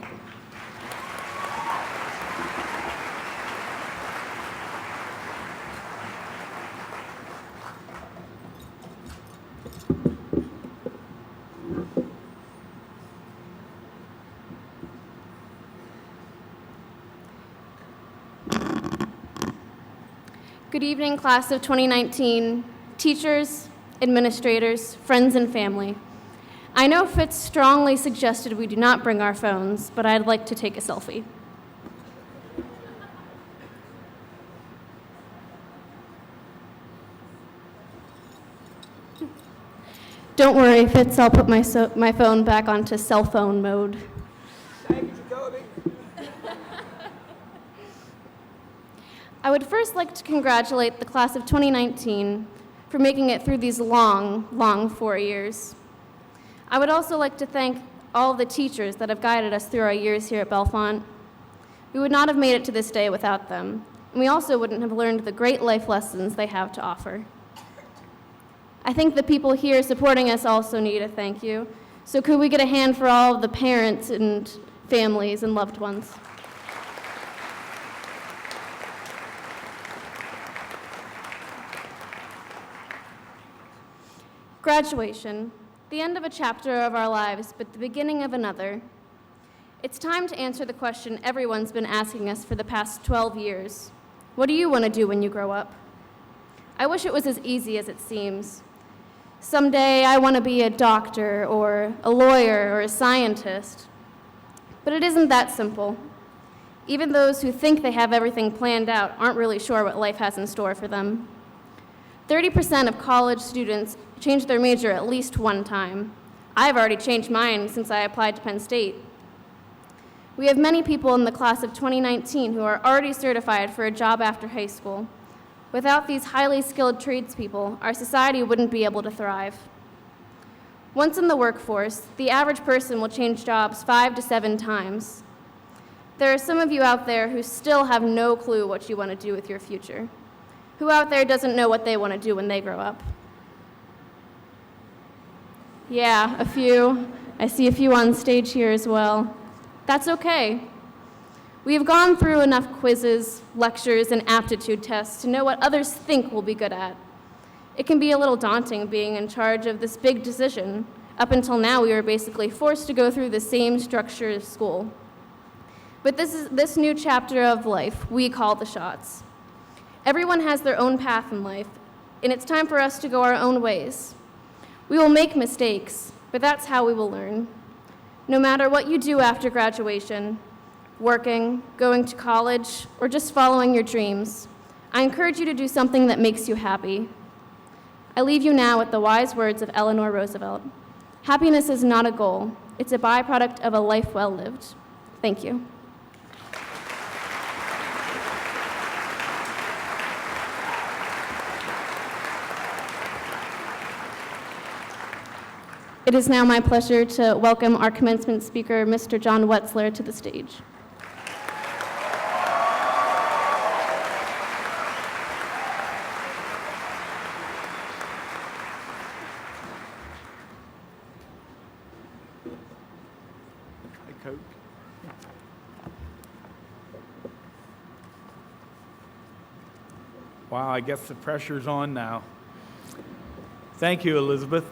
Good evening, class of 2019, teachers, administrators, friends, and family. I know Fitz strongly suggested we do not bring our phones, but I'd like to take a selfie. Don't worry, Fitz, I'll put my phone back onto cell phone mode. Thank you, Jacoby. I would first like to congratulate the class of 2019 for making it through these long 4 years. I would also like to thank all the teachers that have guided us through our years here at Bellefonte. We would not have made it to this day without them, and we also wouldn't have learned the great life lessons they have to offer. I think the people here supporting us also need a thank you, so could we get a hand for all of the parents and families and loved ones? Graduation, the end of a chapter of our lives, but the beginning of another. It's time to answer the question everyone's been asking us for the past 12 years. What do you want to do when you grow up? I wish it was as easy as it seems. Someday I want to be a doctor or a lawyer or a scientist. But it isn't that simple. Even those who think they have everything planned out aren't really sure what life has in store for them. 30% of college students change their major at least one time. I've already changed mine since I applied to Penn State. We have many people in the class of 2019 who are already certified for a job after high school. Without these highly skilled tradespeople, our society wouldn't be able to thrive. Once in the workforce, the average person will change jobs 5 to 7 times. There are some of you out there who still have no clue what you want to do with your future. Who out there doesn't know what they want to do when they grow up? Yeah, a few. I see a few on stage here as well. That's okay. We have gone through enough quizzes, lectures, and aptitude tests to know what others think we'll be good at. It can be a little daunting being in charge of this big decision. Up until now, we were basically forced to go through the same structure of school. But this new chapter of life we call the shots. Everyone has their own path in life, and it's time for us to go our own ways. We will make mistakes, but that's how we will learn. No matter what you do after graduation, working, going to college, or just following your dreams, I encourage you to do something that makes you happy. I leave you now with the wise words of Eleanor Roosevelt. Happiness is not a goal. It's a byproduct of a life well lived. Thank you. It is now my pleasure to welcome our commencement speaker, Mr. John Wetzler, to the stage. Hey, Coach. Wow, I guess the pressure's on now. Thank you, Elizabeth.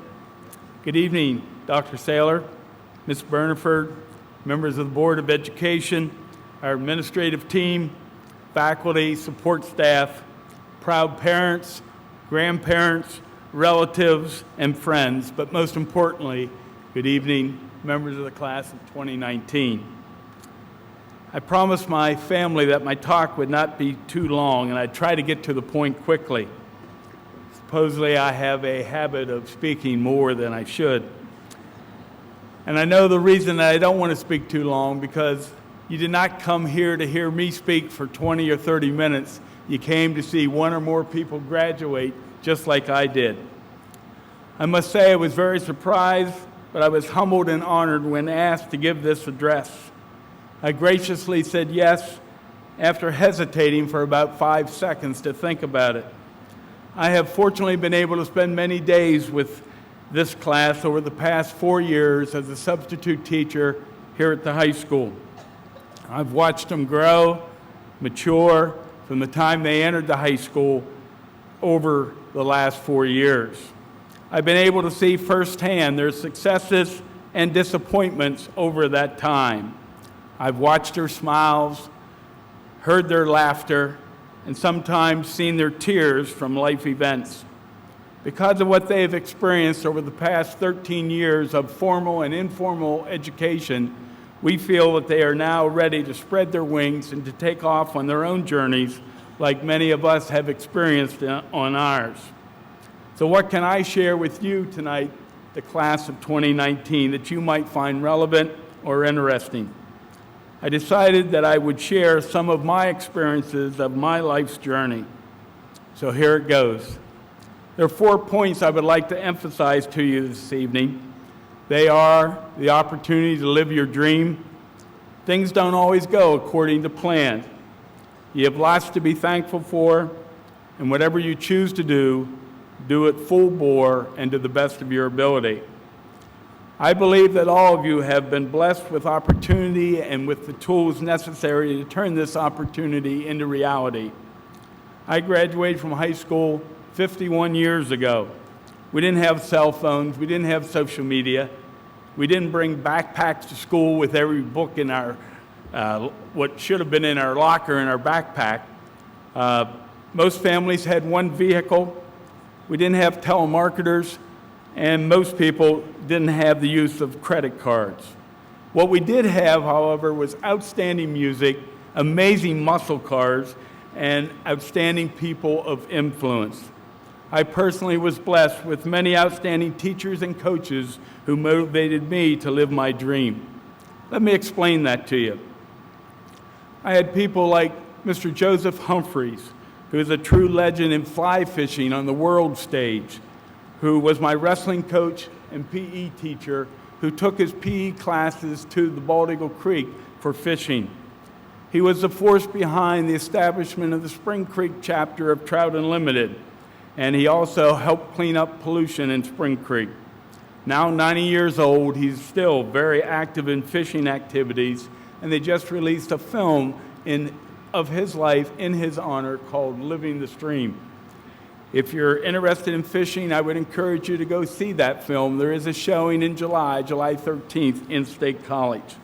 Good evening, Dr. Saylor, Ms. Burniford, members of the Board of Education, our administrative team, faculty, support staff, proud parents, grandparents, relatives, and friends, but most importantly, good evening, members of the class of 2019. I promised my family that my talk would not be too long, and I'd try to get to the point quickly. Supposedly, I have a habit of speaking more than I should. And I know the reason that I don't want to speak too long, because you did not come here to hear me speak for 20 or 30 minutes. You came to see one or more people graduate, just like I did. I must say I was very surprised, but I was humbled and honored when asked to give this address. I graciously said yes after hesitating for about 5 seconds to think about it. I have fortunately been able to spend many days with this class over the past 4 years as a substitute teacher here at the high school. I've watched them grow, mature from the time they entered the high school over the last 4 years. I've been able to see firsthand their successes and disappointments over that time. I've watched their smiles, heard their laughter, and sometimes seen their tears from life events. Because of what they have experienced over the past 13 years of formal and informal education, we feel that they are now ready to spread their wings and to take off on their own journeys like many of us have experienced on ours. So what can I share with you tonight, the class of 2019, that you might find relevant or interesting? I decided that I would share some of my experiences of my life's journey. So here it goes. There are 4 points I would like to emphasize to you this evening. They are the opportunity to live your dream. Things don't always go according to plan. You have lots to be thankful for, and whatever you choose to do it full bore and to the best of your ability. I believe that all of you have been blessed with opportunity and with the tools necessary to turn this opportunity into reality. I graduated from high school 51 years ago. We didn't have cell phones, we didn't have social media, we didn't bring backpacks to school with every book in our, what should have been in our locker in our backpack. Most families had one vehicle, we didn't have telemarketers, and most people didn't have the use of credit cards. What we did have, however, was outstanding music, amazing muscle cars, and outstanding people of influence. I personally was blessed with many outstanding teachers and coaches who motivated me to live my dream. Let me explain that to you. I had people like Mr. Joseph Humphreys, who is a true legend in fly fishing on the world stage, who was my wrestling coach and PE teacher, who took his PE classes to the Bald Eagle Creek for fishing. He was the force behind the establishment of the Spring Creek chapter of Trout Unlimited, and he also helped clean up pollution in Spring Creek. Now 90 years old, he's still very active in fishing activities, and they just released a film of his life in his honor called Living the Stream. If you're interested in fishing, I would encourage you to go see that film. There is a showing in July 13th in State College.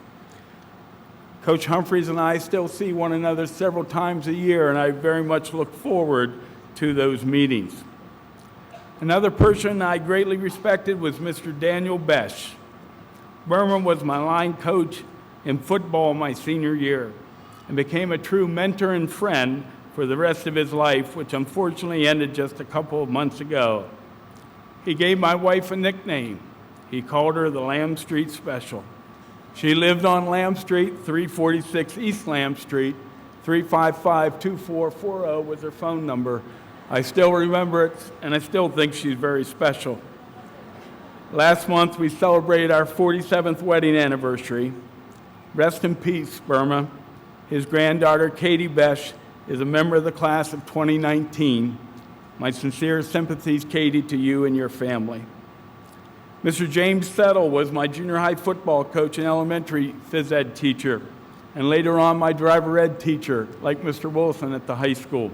Coach Humphreys and I still see one another several times a year, and I very much look forward to those meetings. Another person I greatly respected was Mr. Daniel Besh. Berman was my line coach in football my senior year and became a true mentor and friend for the rest of his life, which unfortunately ended just a couple of months ago. He gave my wife a nickname. He called her the Lamb Street Special. She lived on Lamb Street, 346 East Lamb Street. 355-2440 was her phone number. I still remember it, and I still think she's very special. Last month, we celebrated our 47th wedding anniversary. Rest in peace, Burma. His granddaughter, Katie Besh, is a member of the class of 2019. My sincere sympathies, Katie, to you and your family. Mr. James Settle was my junior high football coach and elementary phys ed teacher, and later on my driver ed teacher, like Mr. Wilson at the high school.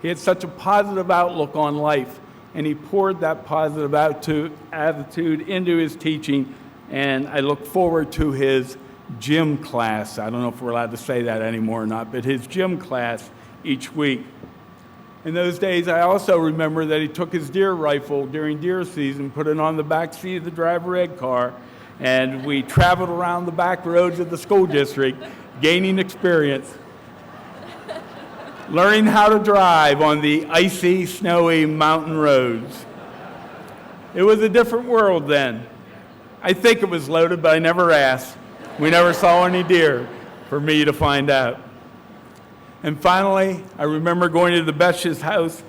He had such a positive outlook on life, and he poured that positive attitude into his teaching, and I look forward to his gym class. I don't know if we're allowed to say that anymore or not, but his gym class each week. In those days, I also remember that he took his deer rifle during deer season, put it on the back seat of the driver ed car, and we traveled around the back roads of the school district, gaining experience, learning how to drive on the icy, snowy mountain roads. It was a different world then. I think it was loaded, but I never asked. We never saw any deer for me to find out. And finally, I remember going to the Besh's house,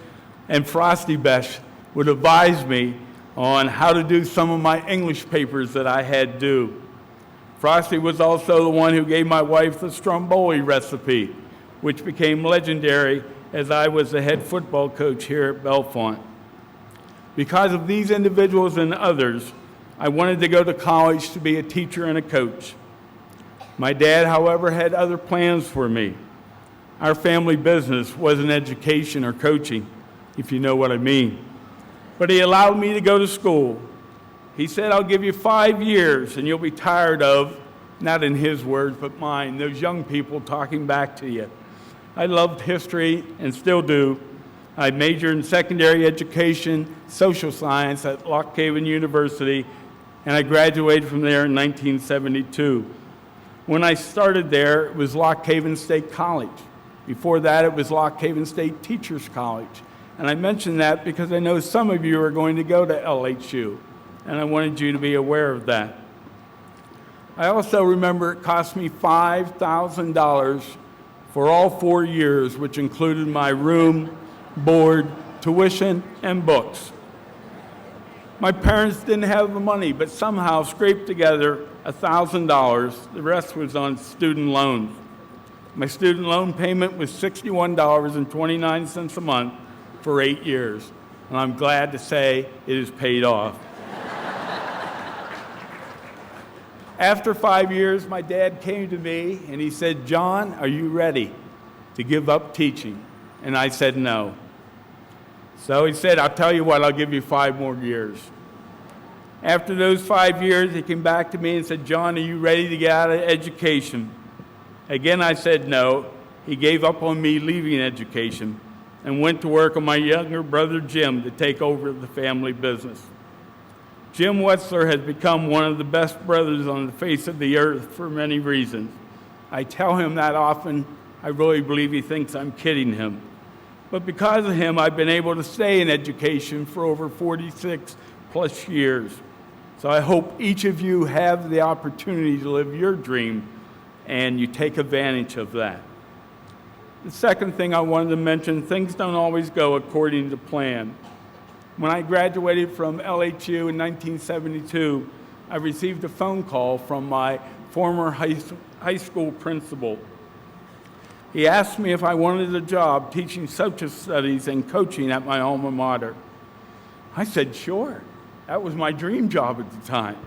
and Frosty Besh would advise me on how to do some of my English papers that I had due. Frosty was also the one who gave my wife the stromboli recipe, which became legendary as I was the head football coach here at Bellefonte. Because of these individuals and others, I wanted to go to college to be a teacher and a coach. My dad, however, had other plans for me. Our family business wasn't education or coaching, if you know what I mean. But he allowed me to go to school. He said, I'll give you 5 years and you'll be tired of, not in his words, but mine, those young people talking back to you. I loved history and still do. I majored in secondary education, social science at Lock Haven University, and I graduated from there in 1972. When I started there, it was Lock Haven State College. Before that, it was Lock Haven State Teachers College. And I mention that because I know some of you are going to go to LHU, and I wanted you to be aware of that. I also remember it cost me $5,000 for all 4 years, which included my room, board, tuition, and books. My parents didn't have the money, but somehow scraped together $1,000. The rest was on student loans. My student loan payment was $61.29 a month for 8 years, and I'm glad to say it is paid off. After 5 years, my dad came to me and he said, John, are you ready to give up teaching? And I said no. So he said, I'll tell you what, I'll give you 5 more years. After those 5 years, he came back to me and said, John, are you ready to get out of education? Again, I said no. He gave up on me leaving education and went to work on my younger brother, Jim, to take over the family business. Jim Wetzler has become one of the best brothers on the face of the earth for many reasons. I tell him that often. I really believe he thinks I'm kidding him. But because of him, I've been able to stay in education for over 46 plus years. So I hope each of you have the opportunity to live your dream and you take advantage of that. The second thing I wanted to mention, things don't always go according to plan. When I graduated from LHU in 1972, I received a phone call from my former high school principal. He asked me if I wanted a job teaching social studies and coaching at my alma mater. I said, sure. That was my dream job at the time.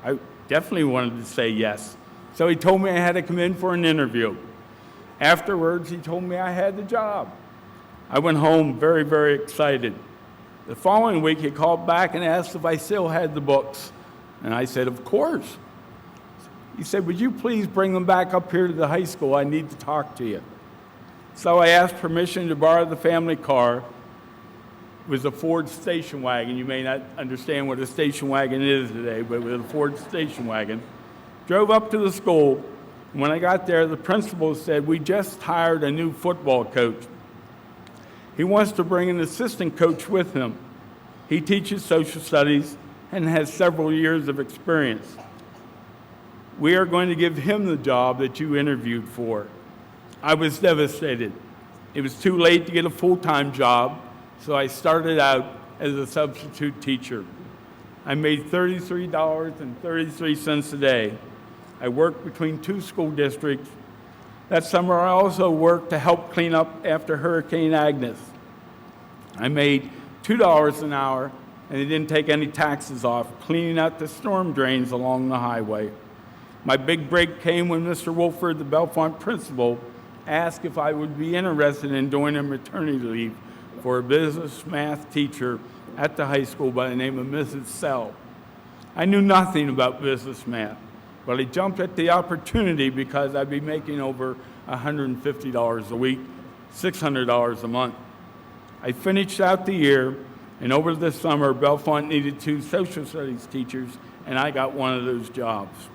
I definitely wanted to say yes. So he told me I had to come in for an interview. Afterwards, he told me I had the job. I went home very, very excited. The following week, he called back and asked if I still had the books. And I said, of course. He said, would you please bring them back up here to the high school? I need to talk to you. So I asked permission to borrow the family car. It was a Ford station wagon. You may not understand what a station wagon is today, but it was a Ford station wagon. Drove up to the school. When I got there, the principal said, we just hired a new football coach. He wants to bring an assistant coach with him. He teaches social studies and has several years of experience. We are going to give him the job that you interviewed for. I was devastated. It was too late to get a full-time job, so I started out as a substitute teacher. I made $33.33 a day. I worked between 2 school districts. That summer, I also worked to help clean up after Hurricane Agnes. I made $2 an hour, and they didn't take any taxes off, cleaning out the storm drains along the highway. My big break came when Mr. Wolford, the Bellefonte principal, asked if I would be interested in doing a maternity leave for a business math teacher at the high school by the name of Mrs. Sell. I knew nothing about business math, but I jumped at the opportunity because I'd be making over $150 a week, $600 a month. I finished out the year, and over the summer, Bellefonte needed 2 social studies teachers, and I got one of those jobs.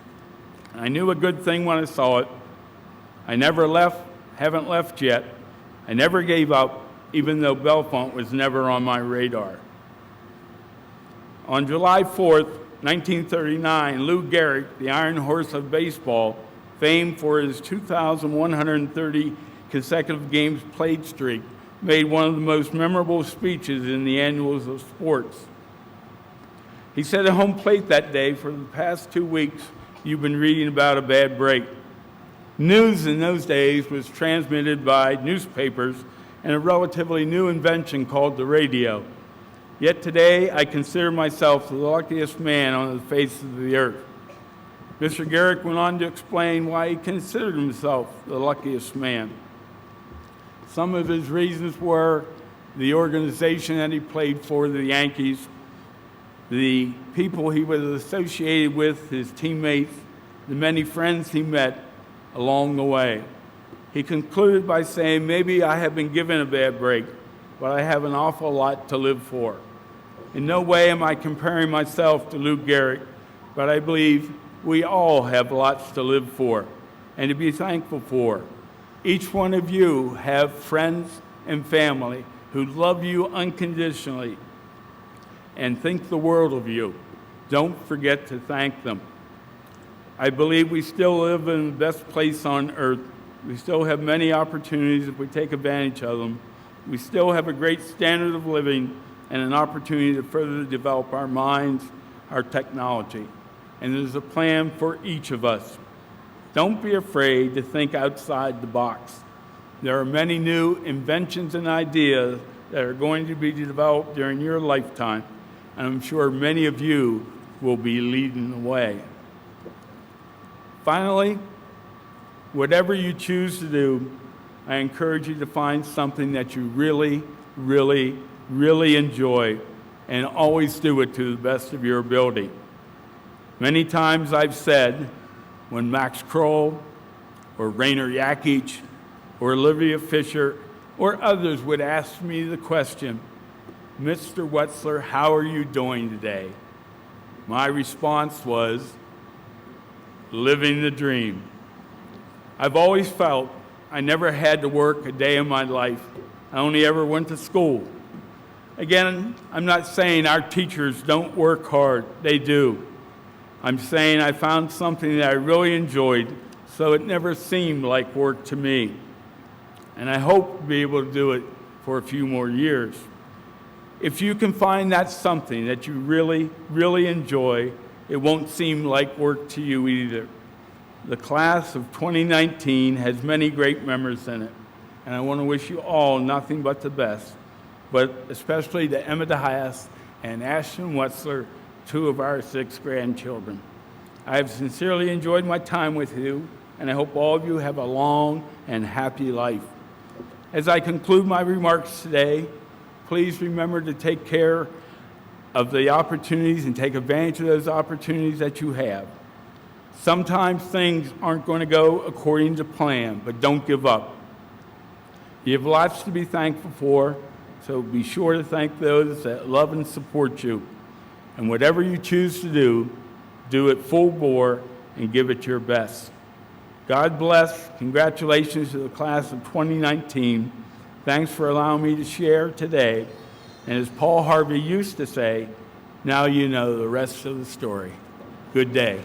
I knew a good thing when I saw it. I never left, haven't left yet. I never gave up, even though Bellefonte was never on my radar. On July 4th, 1939, Lou Gehrig, the Iron Horse of baseball, famed for his 2,130 consecutive games played streak, made one of the most memorable speeches in the annuals of sports. He said at home plate that day, for the past 2 weeks, you've been reading about a bad break. News in those days was transmitted by newspapers, and a relatively new invention called the radio. Yet today, I consider myself the luckiest man on the face of the earth. Mr. Garrick went on to explain why he considered himself the luckiest man. Some of his reasons were the organization that he played for, the Yankees, the people he was associated with, his teammates, the many friends he met along the way. He concluded by saying, maybe I have been given a bad break, but I have an awful lot to live for. In no way am I comparing myself to Lou Gehrig, but I believe we all have lots to live for and to be thankful for. Each one of you have friends and family who love you unconditionally and think the world of you. Don't forget to thank them. I believe we still live in the best place on earth. We still have many opportunities if we take advantage of them. We still have a great standard of living and an opportunity to further develop our minds, our technology. And there's a plan for each of us. Don't be afraid to think outside the box. There are many new inventions and ideas that are going to be developed during your lifetime, and I'm sure many of you will be leading the way. Finally, whatever you choose to do, I encourage you to find something that you really, really, really enjoy, and always do it to the best of your ability. Many times I've said, when Max Kroll or Rainer Yakich or Olivia Fisher or others would ask me the question, Mr. Wetzler, how are you doing today? My response was, living the dream. I've always felt I never had to work a day in my life. I only ever went to school. Again, I'm not saying our teachers don't work hard. They do. I'm saying I found something that I really enjoyed, so it never seemed like work to me. And I hope to be able to do it for a few more years. If you can find that something that you really, really enjoy, it won't seem like work to you either. The class of 2019 has many great memories in it, and I want to wish you all nothing but the best, but especially to Emma DeHaas and Ashton Wetzler, two of our 6 grandchildren. I have sincerely enjoyed my time with you, and I hope all of you have a long and happy life. As I conclude my remarks today, please remember to take care of the opportunities and take advantage of those opportunities that you have. Sometimes things aren't going to go according to plan, but don't give up. You have lots to be thankful for, so be sure to thank those that love and support you. And whatever you choose to do it full bore and give it your best. God bless. Congratulations to the class of 2019. Thanks for allowing me to share today. And as Paul Harvey used to say, now you know the rest of the story. Good day.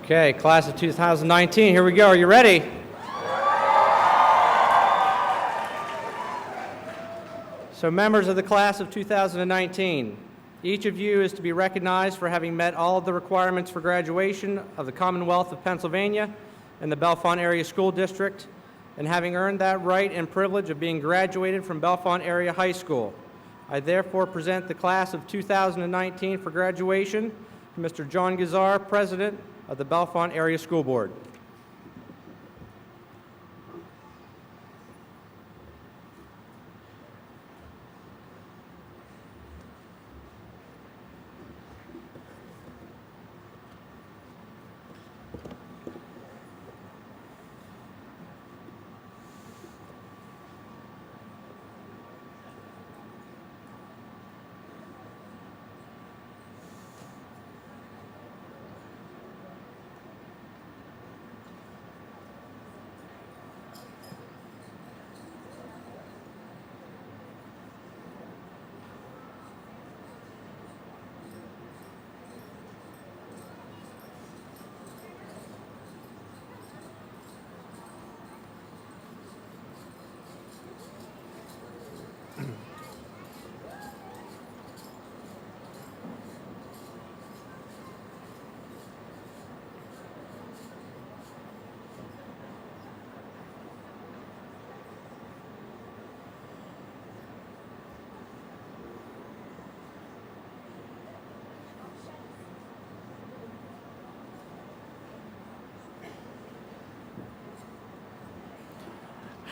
Okay, class of 2019, here we go. Are you ready? So members of the class of 2019, each of you is to be recognized for having met all of the requirements for graduation of the Commonwealth of Pennsylvania and the Bellefonte Area School District, and having earned that right and privilege of being graduated from Bellefonte Area High School. I therefore present the class of 2019 for graduation to Mr. John Gazar, President of the Bellefonte Area School Board.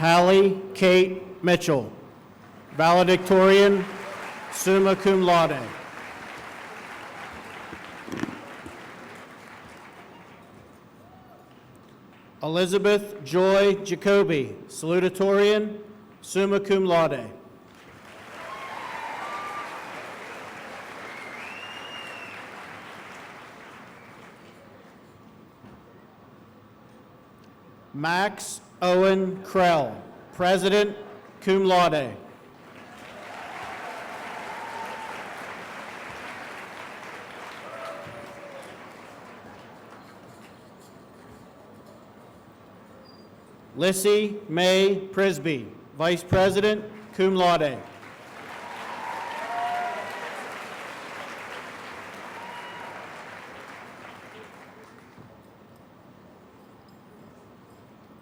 Hallie Kate Mitchell, valedictorian, summa cum laude. Elizabeth Joy Jacoby, salutatorian, summa cum laude. Max Owen Krell, president, cum laude. Lissy May Prisby, vice president, cum laude.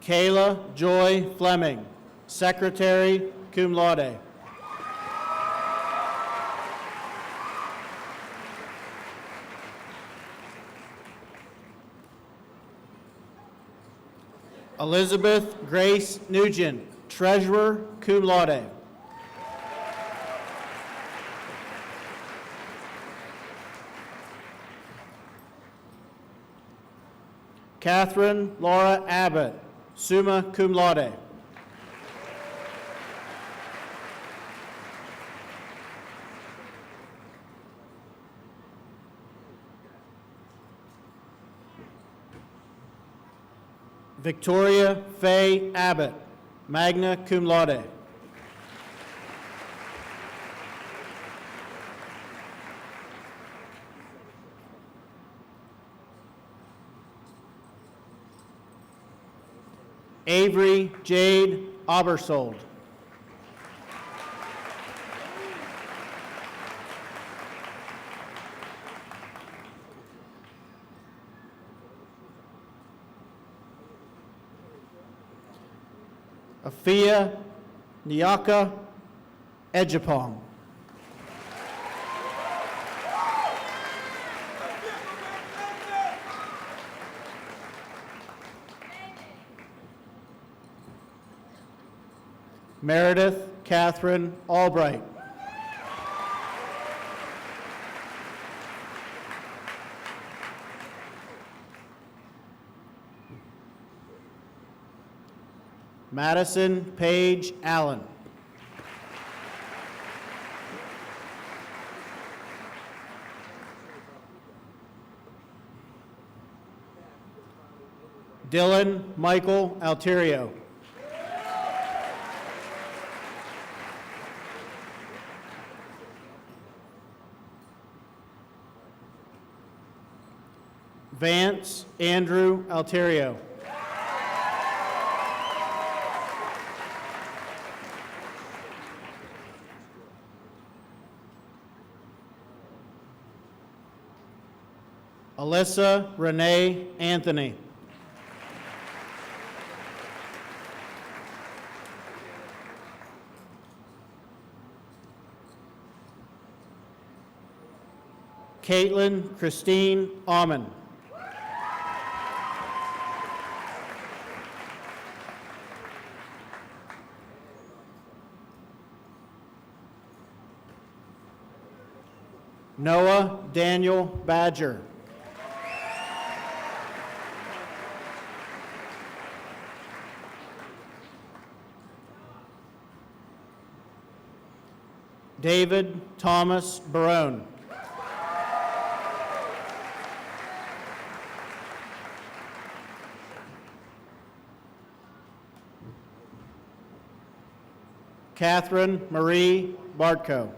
Kayla Joy Fleming, secretary, cum laude. Elizabeth Grace Nugent, treasurer, cum laude. Catherine Laura Abbott, summa cum laude. Victoria Faye Abbott, magna cum laude. Avery Jade Abersold. Afia Nyaka Ejapong. Meredith Catherine Albright. Madison Page Allen. Dylan Michael Alterio. Vance Andrew Alterio. Alyssa Renee Anthony. Caitlin Christine Aumann. Noah Daniel Badger. David Thomas Barone. Catherine Marie Bartko.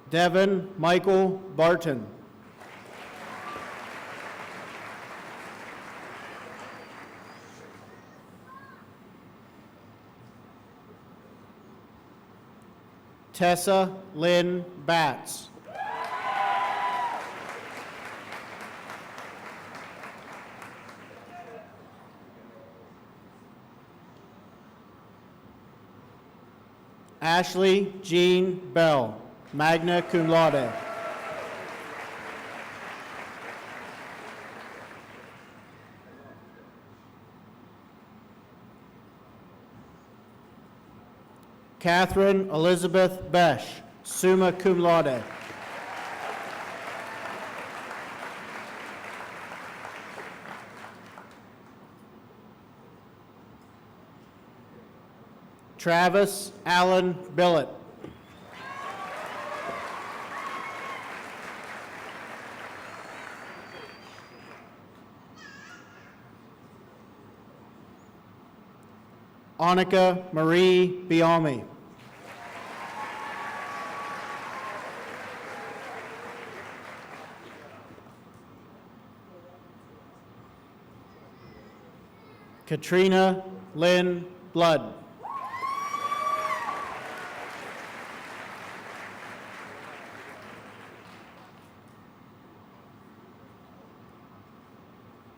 Devin Michael Barton. Tessa Lynn Batts. Ashley Jean Bell. magna cum laude. Catherine Elizabeth Besh, summa cum laude. Travis Allen Billett. Annika Marie Bialmi. Katrina Lynn Blood.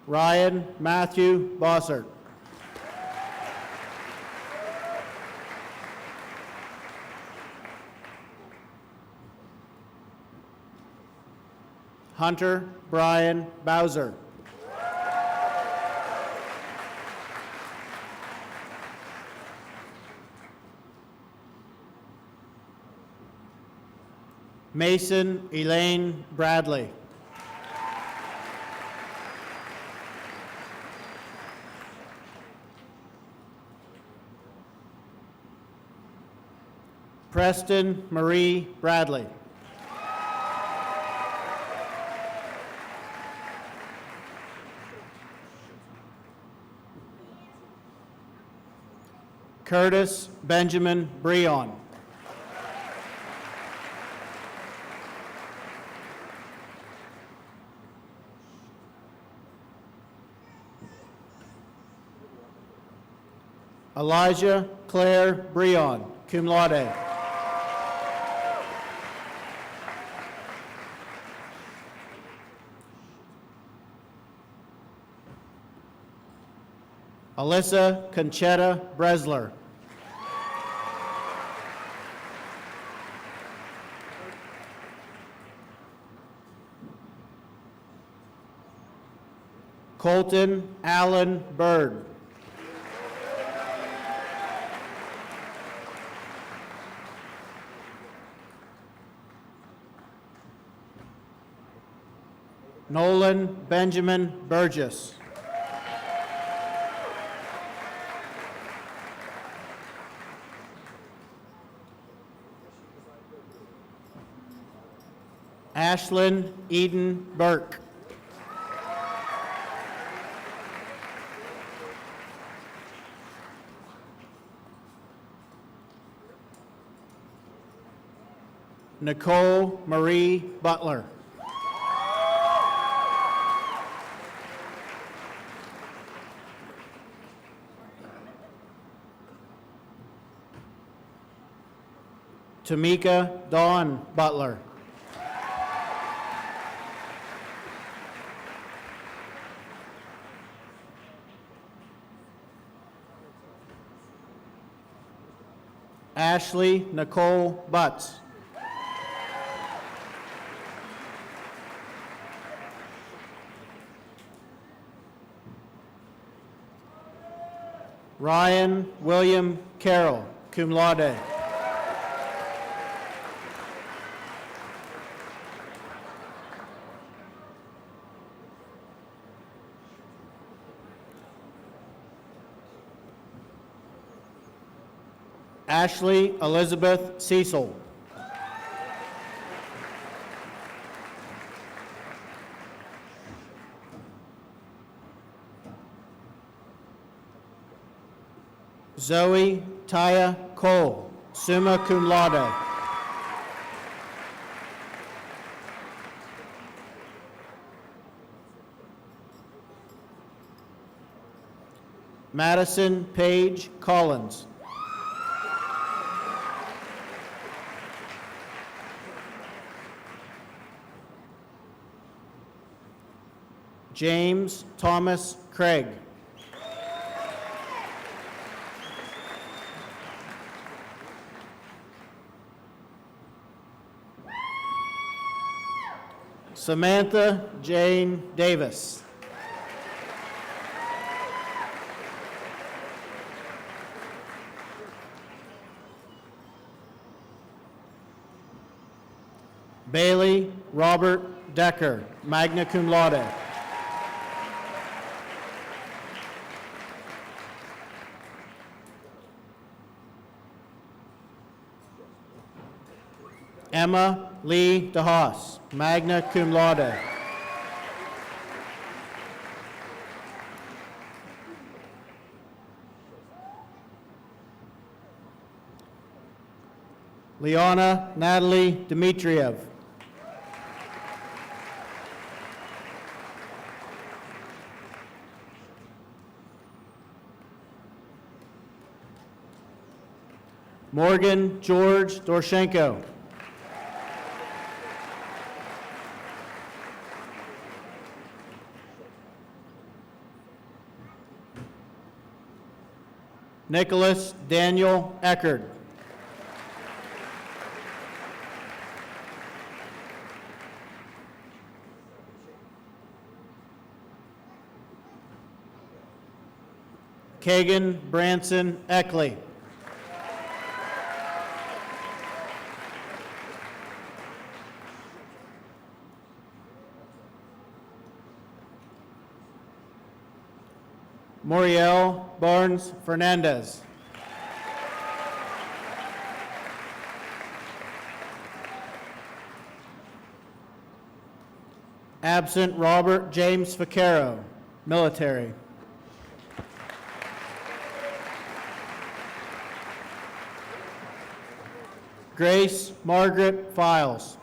Ryan Matthew Bossert. Hunter Brian Bowser. Mason Elaine Bradley. Preston Marie Bradley. Curtis Benjamin Breon. Elijah Claire Breon, cum laude. Alyssa Conchetta Bresler. Colton Allen Bird. Nolan Benjamin Burgess. Ashlyn Eden Burke. Nicole Marie Butler. Tamika Dawn Butler. Ashley Nicole Butts. Ryan William Carroll, cum laude. Ashley Elizabeth Cecil. Zoe Taya Cole, summa cum laude. Madison Page Collins. James Thomas Craig. Samantha Jane Davis. Bailey Robert Decker, magna cum laude. Emma Lee DeHaas, magna cum laude. Liana Natalie Dmitriev. Morgan George Dorshenko. Nicholas Daniel Eckerd. Kagan Branson Eckley. Moriel Barnes Fernandez. Absent Robert James Vaquero, military. Grace Margaret Files.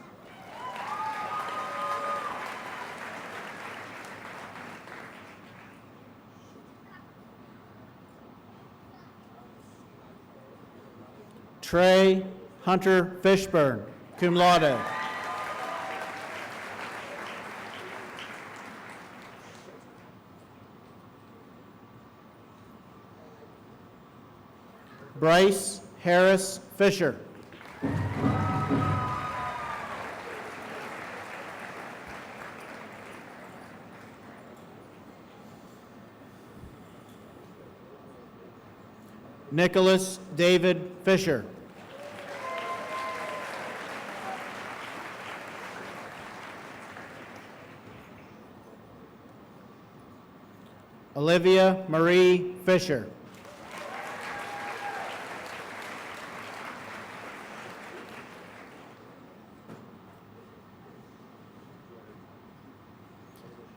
Trey Hunter Fishburne, cum laude. Bryce Harris Fisher. Nicholas David Fisher. Olivia Marie Fisher.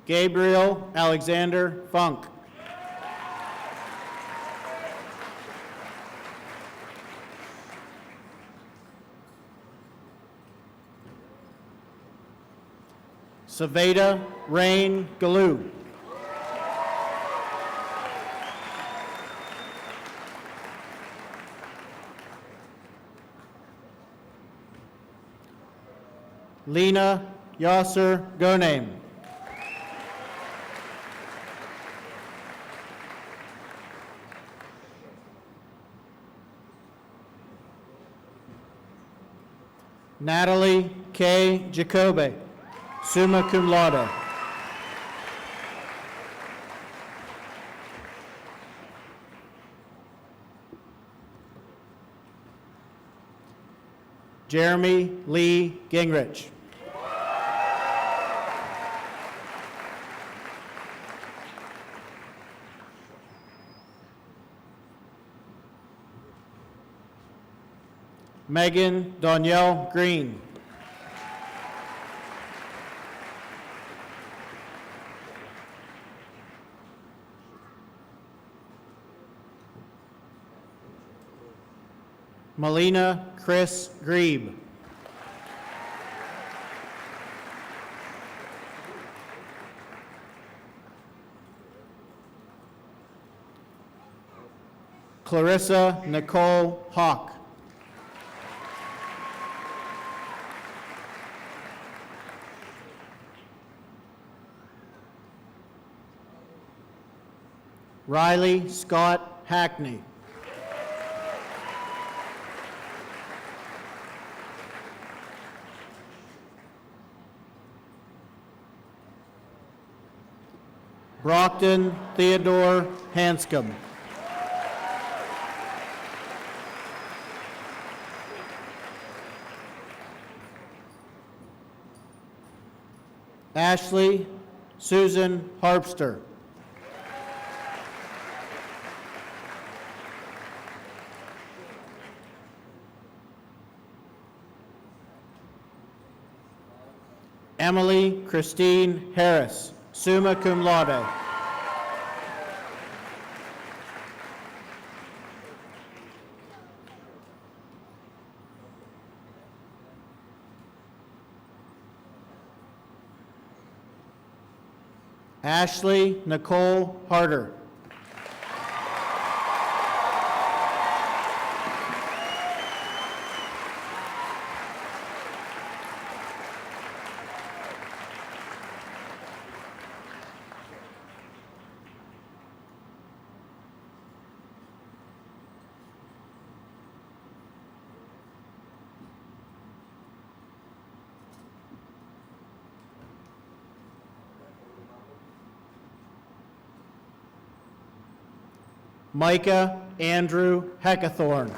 Gabriel Alexander Funk. Saveda Rain Galoo. Lena Yasser Gonaim. Natalie K. Jacobe, summa cum laude. Jeremy Lee Gingrich. Megan Danielle Green. Melina Chris Grebe. Clarissa Nicole Hawk. Riley Scott Hackney. Brockton Theodore Hanscom. Ashley Susan Harpster. Emily Christine Harris, summa cum laude. Ashley Nicole Harder. Micah Andrew Heckathorn.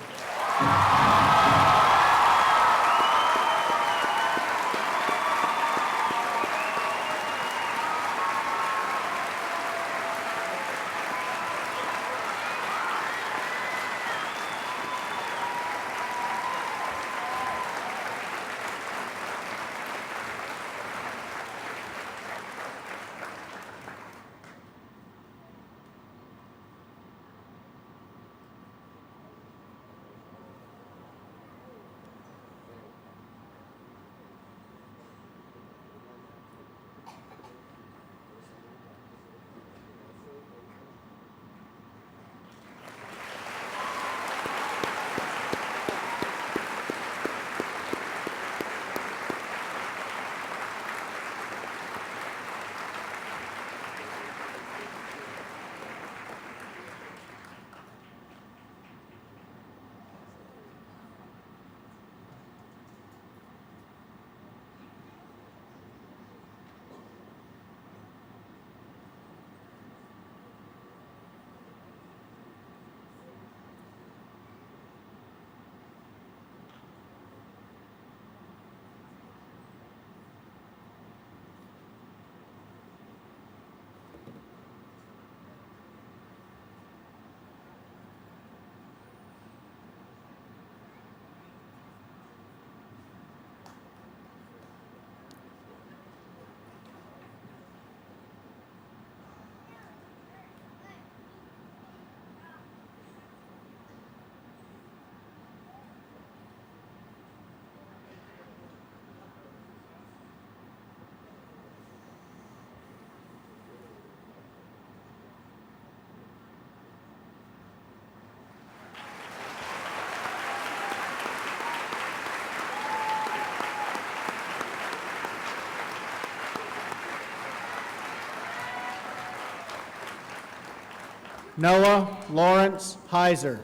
Noah Lawrence Heiser.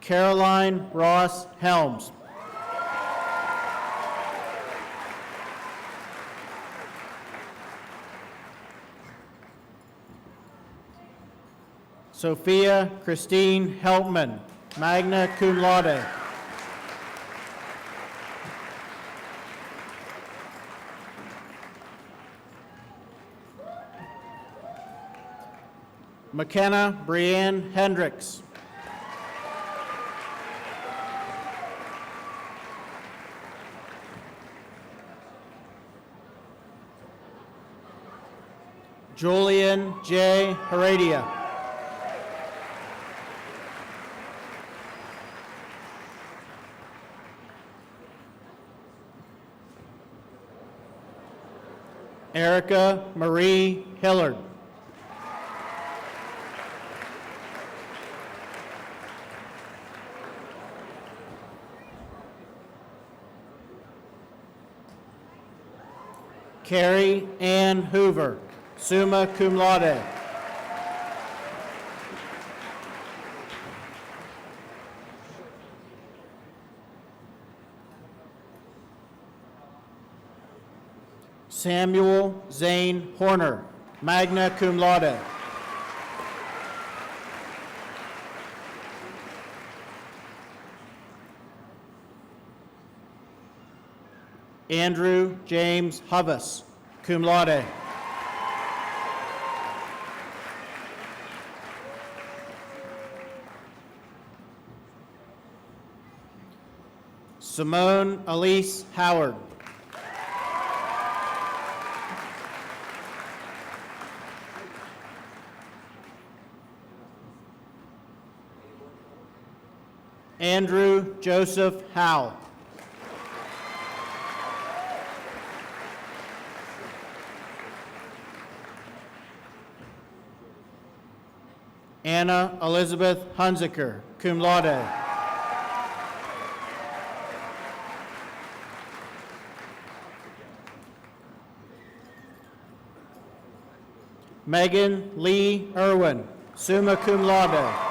Caroline Ross Helms. Sophia Christine Helpman, magna cum laude. McKenna Brianne Hendricks. Julian J. Heredia. Erica Marie Hillard. Carrie Ann Hoover, summa cum laude. Samuel Zane Horner, magna cum laude. Andrew James Hubbas, cum laude. Simone Elise Howard. Andrew Joseph Howe. Anna Elizabeth Hunziker, cum laude. Megan Lee Irwin, summa cum laude.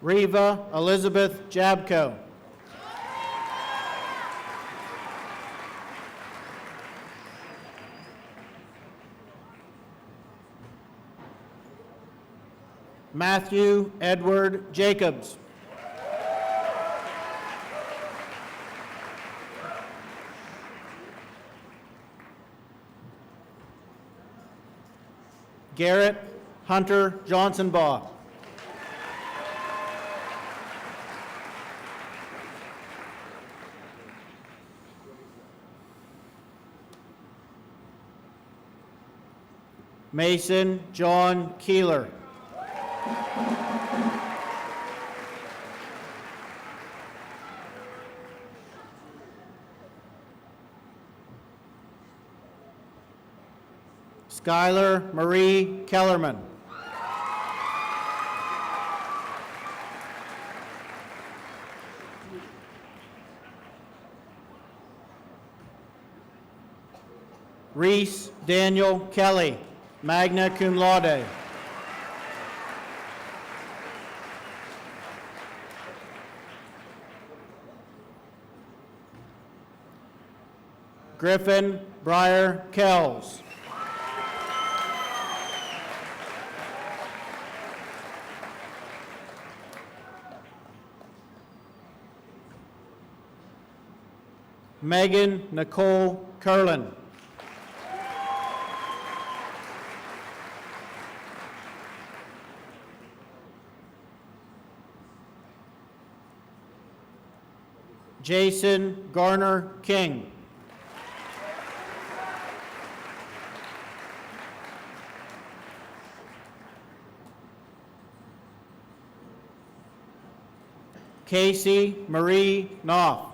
Reva Elizabeth Jabko. Matthew Edward Jacobs. Garrett Hunter Johnsonbaugh. Mason John Keeler. Skylar Marie Kellerman. Reese Daniel Kelly, magna cum laude. Griffin Breyer Kells. Megan Nicole Curlin. Jason Garner King. Casey Marie Knopf.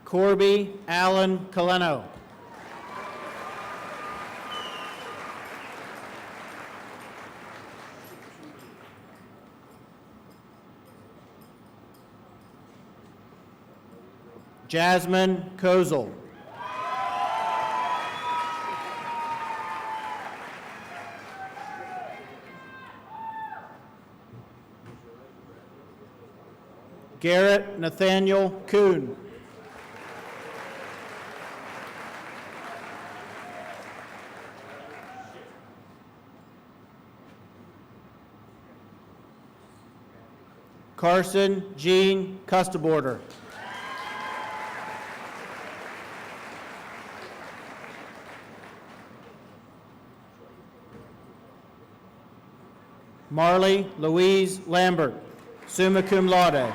Corby Allen Coleno. Jasmine Kozel. Garrett Nathaniel Kuhn. Carson Jean Custaborder. Marley Louise Lambert, summa cum laude.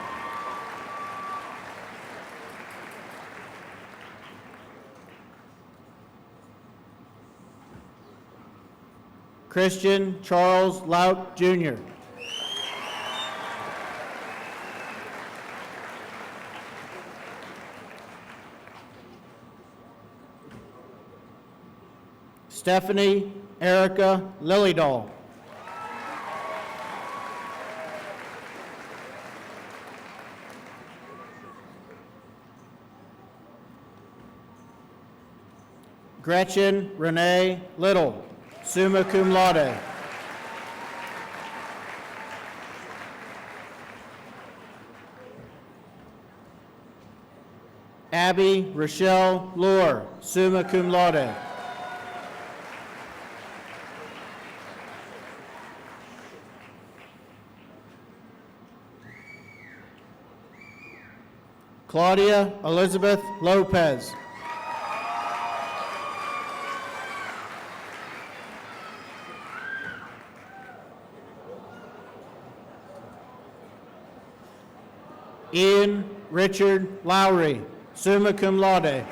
Christian Charles Laut, Jr. Stephanie Erica Lillydahl. Gretchen Renee Little, summa cum laude. Abby Rochelle Lohr, summa cum laude. Claudia Elizabeth Lopez. Ian Richard Lowry, summa cum laude.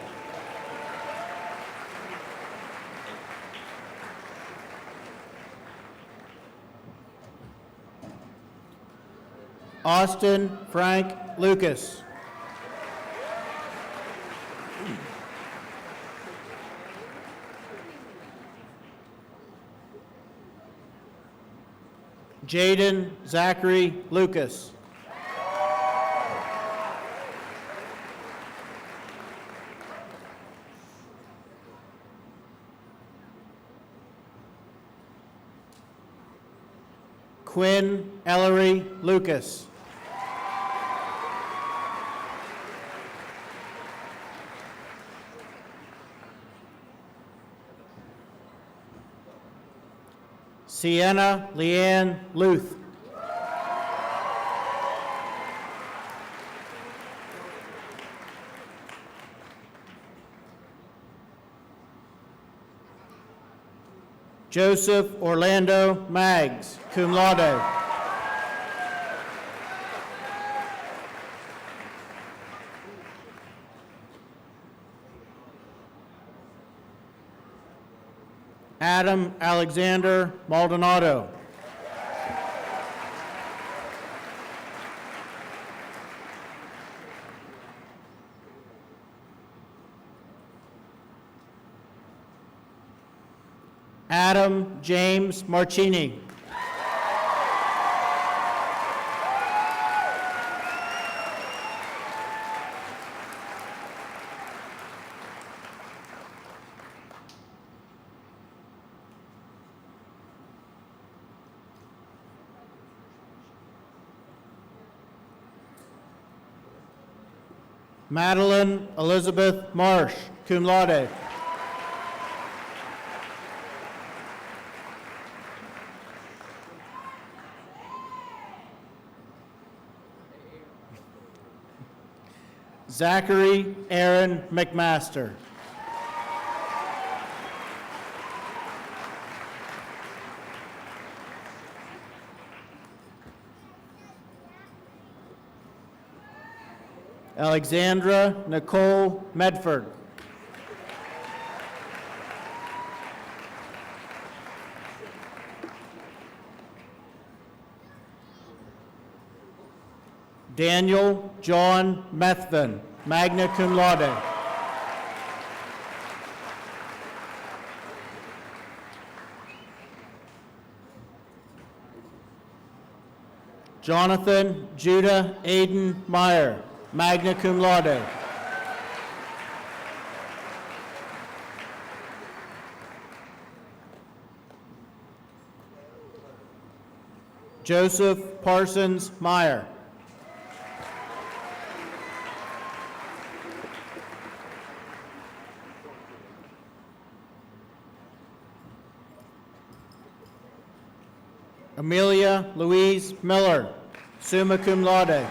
Austin Frank Lucas. Jaden Zachary Lucas. Quinn Ellery Lucas. Sienna Leanne Luth. Joseph Orlando Maggs, cum laude. Adam Alexander Maldonado. Adam James Marchini. Madeline Elizabeth Marsh, cum laude. Zachary Aaron McMaster. Alexandra Nicole Medford. Daniel John Methvin, magna cum laude. Jonathan Judah Aiden Meyer, magna cum laude. Joseph Parsons Meyer. Amelia Louise Miller, summa cum laude.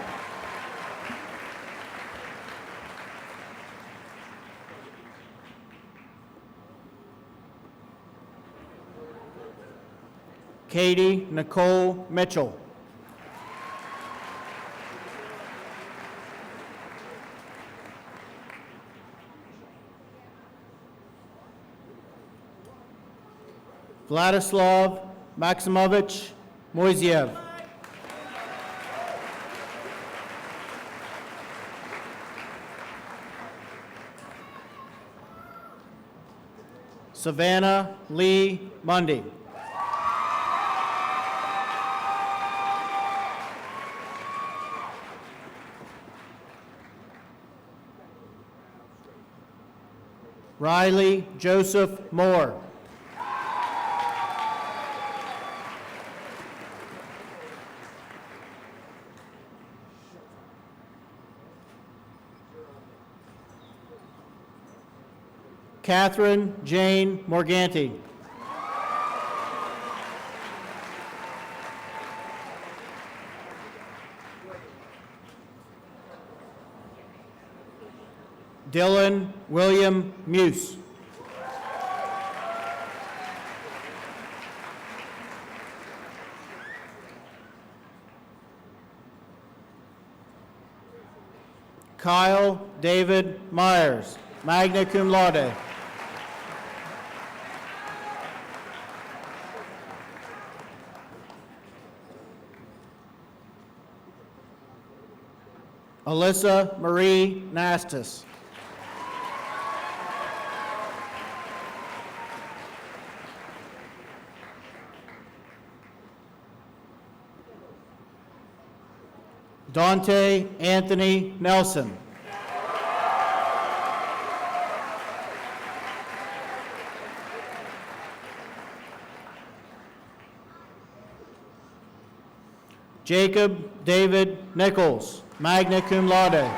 Katie Nicole Mitchell. Vladislav Maximovich Moiseev. Savannah Lee Mundy. Riley Joseph Moore. Catherine Jane Morganti. Dylan William Muse. Kyle David Myers, magna cum laude. Alyssa Marie Nastis. Dante Anthony Nelson. Jacob David Nichols, magna cum laude.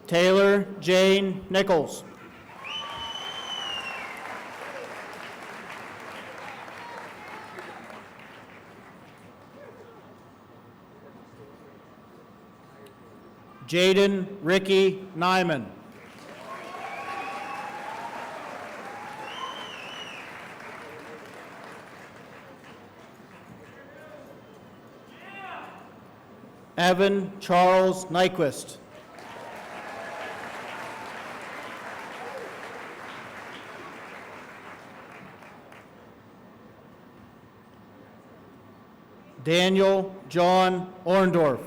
Taylor Jane Nichols. Jaden Ricky Nyman. Evan Charles Nyquist. Daniel John Orndorff.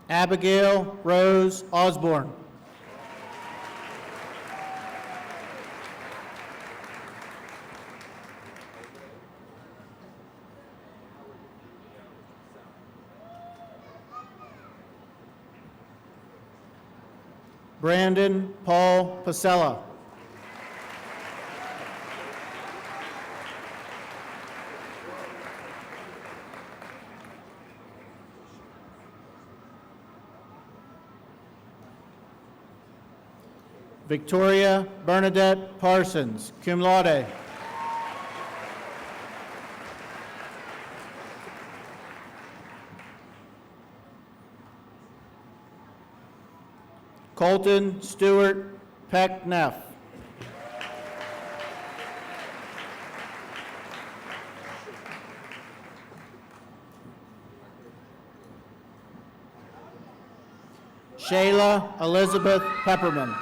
Abigail Rose Osborne. Brandon Paul Pasella. Victoria Bernadette Parsons, cum laude. Colton Stewart Peck-Neff. Shayla Elizabeth Pepperman.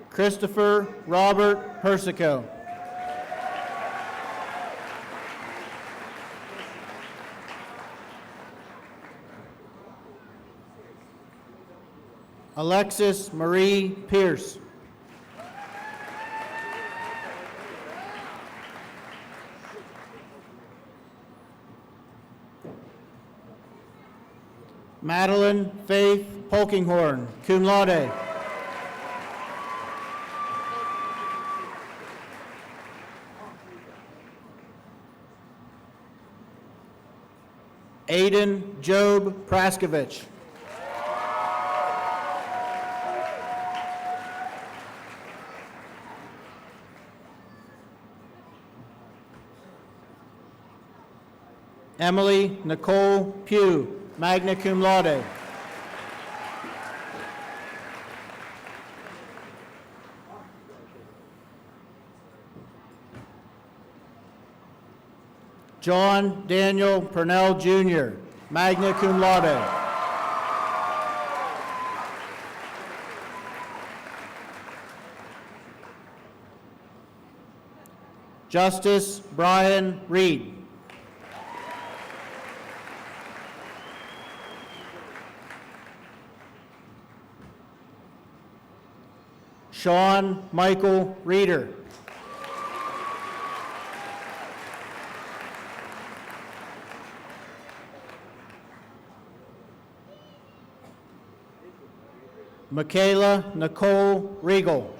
Christopher Robert Persico. Alexis Marie Pierce. Madeline Faith Polkinghorn, cum laude. Aiden Job Praskovich. Emily Nicole Pugh, magna cum laude. John Daniel Purnell Jr., magna cum laude. Justice Brian Reed. Sean Michael Reeder. Michaela Nicole Regal.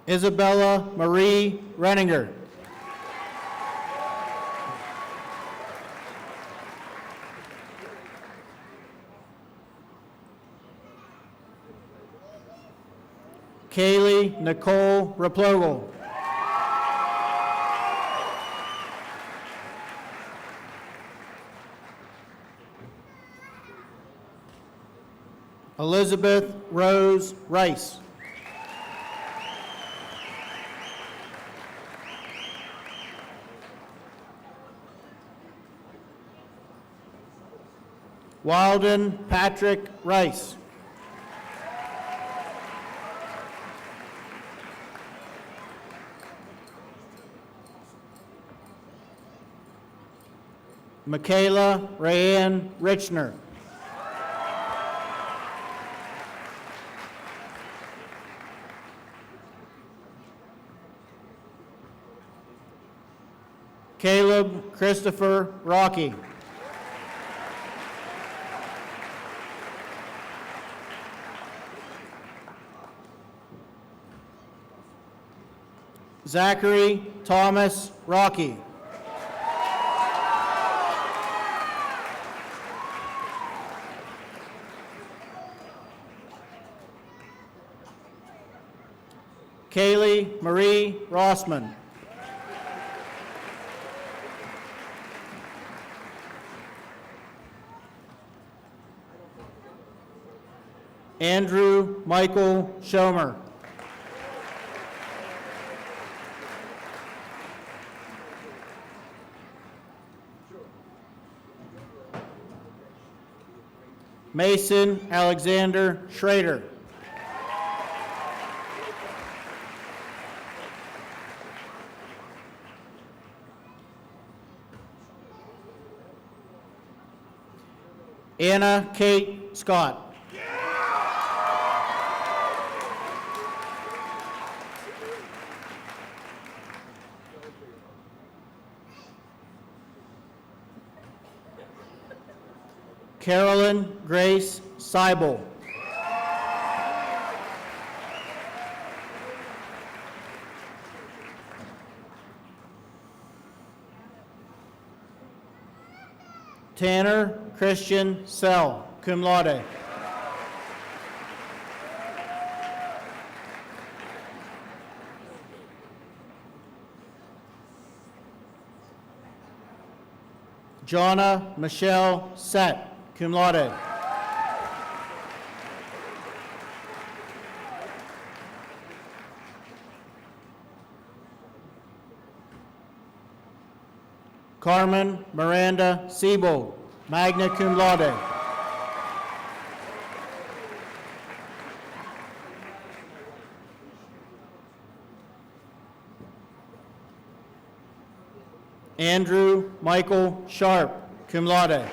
Isabella Marie Renninger. Kaylee Nicole Raplogel. Elizabeth Rose Rice. Walden Patrick Rice. Michaela Rayanne Richner. Caleb Christopher Rocky. Zachary Thomas Rocky. Kaylee Marie Rossman. Andrew Michael Schomer. Mason Alexander Schrader. Anna Kate Scott. Carolyn Grace Seibel. Tanner Christian Sell, cum laude. Jonna Michelle Sett, cum laude. Carmen Miranda Siebold, magna cum laude. Andrew Michael Sharp, cum laude.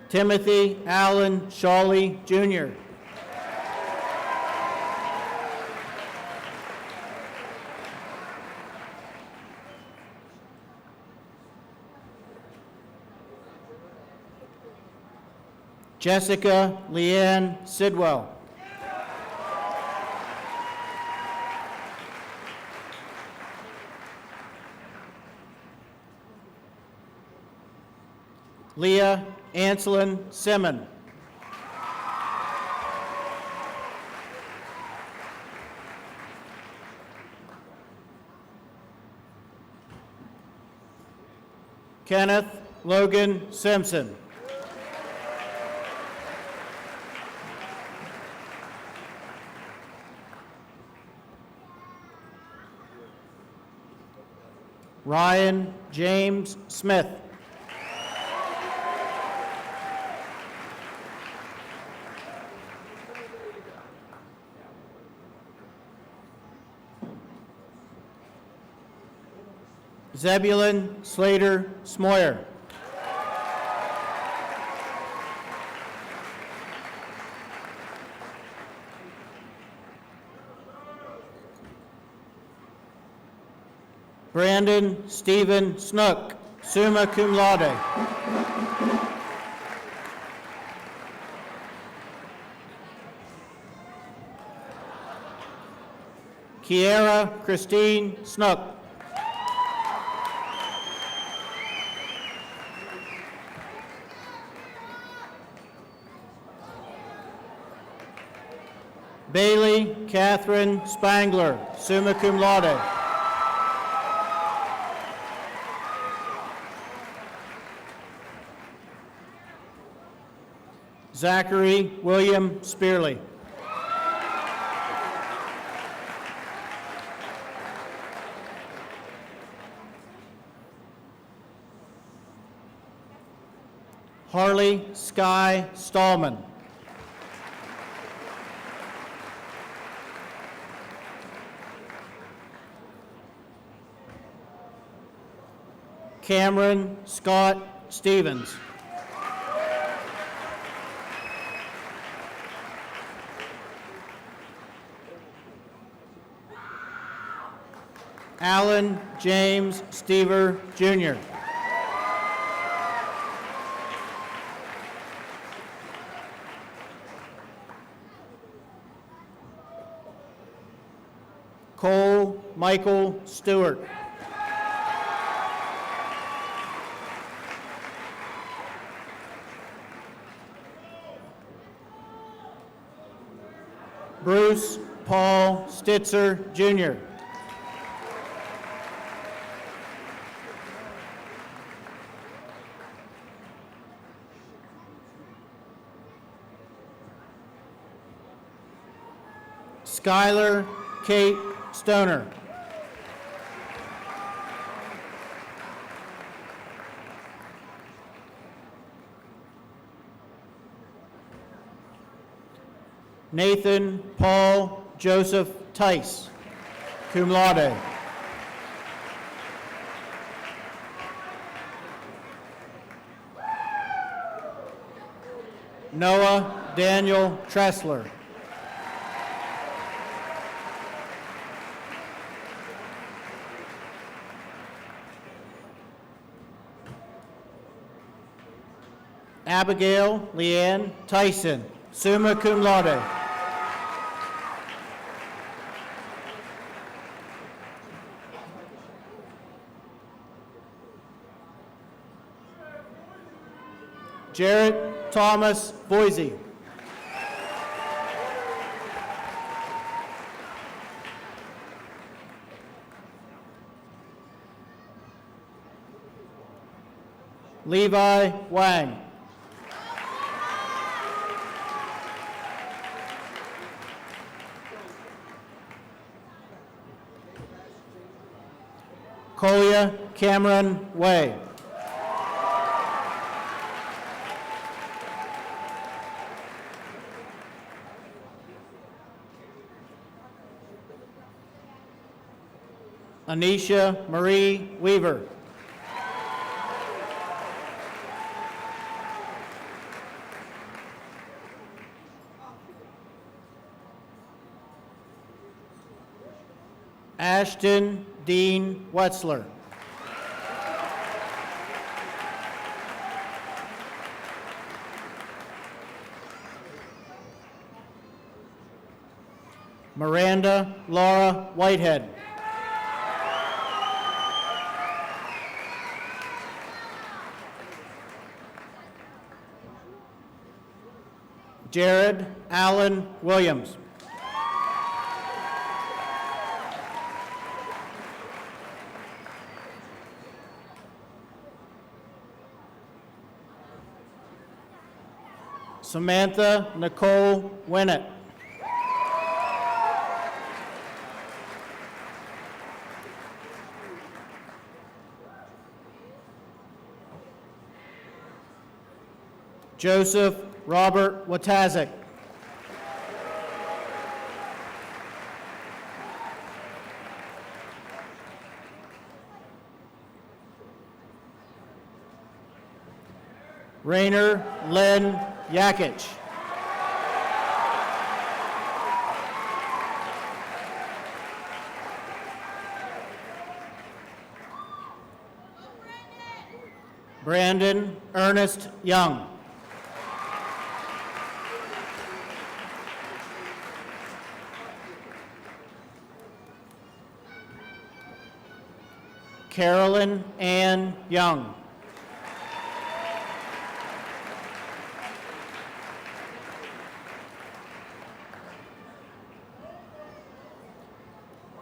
Timothy Allen Shawley, Jr. Jessica Leanne Sidwell. Leah Anselin Simon. Kenneth Logan Simpson. Ryan James Smith. Zebulon Slater Smoyer. Brandon Stephen Snook, summa cum laude. Kiera Christine Snook. Bailey Catherine Spangler, summa cum laude. Zachary William Spearley. Harley Sky Stallman. Cameron Scott Stevens. Alan James Stever, Jr. Cole Michael Stewart. Bruce Paul Stitzer, Jr. Skylar Kate Stoner. Nathan Paul Joseph Tice, cum laude. Noah Daniel Tressler. Abigail Leanne Tyson, summa cum laude. Jarrett Thomas Boise. Levi Wang. Collier Cameron Way. Anisha Marie Weaver. Ashton Dean Wetzler. Miranda Laura Whitehead. Jared Allen Williams. Samantha Nicole Winnett. Joseph Robert Watazik. Rainer Len Yakich. Brandon Ernest Young. Carolyn Ann Young.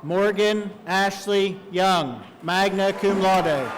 Morgan Ashley Young, magna cum laude.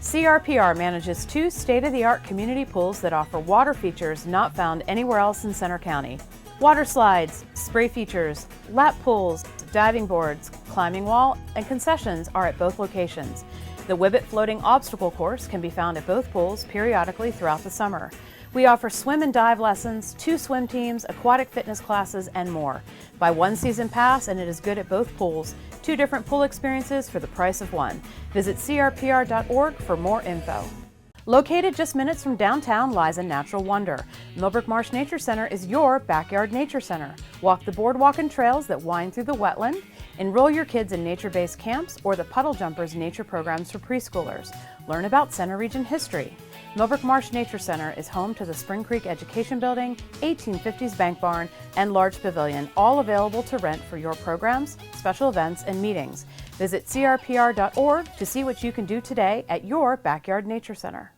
CRPR manages 2 state-of-the-art community pools that offer water features not found anywhere else in Center County. Water slides, spray features, lap pools, diving boards, climbing wall, and concessions are at both locations. The Whibbit floating obstacle course can be found at both pools periodically throughout the summer. We offer swim and dive lessons, 2 swim teams, aquatic fitness classes, and more. Buy 1 season pass and it is good at both pools. 2 different pool experiences for the price of 1. Visit crpr.org for more info. Located just minutes from downtown lies a natural wonder. Millbrook Marsh Nature Center is your backyard nature center. Walk the boardwalk and trails that wind through the wetland. Enroll your kids in nature-based camps or the Puddle Jumpers nature programs for preschoolers. Learn about Center Region history. Millbrook Marsh Nature Center is home to the Spring Creek Education Building, 1850s Bank Barn, and large pavilion, all available to rent for your programs, special events, and meetings. Visit crpr.org to see what you can do today at your backyard nature center.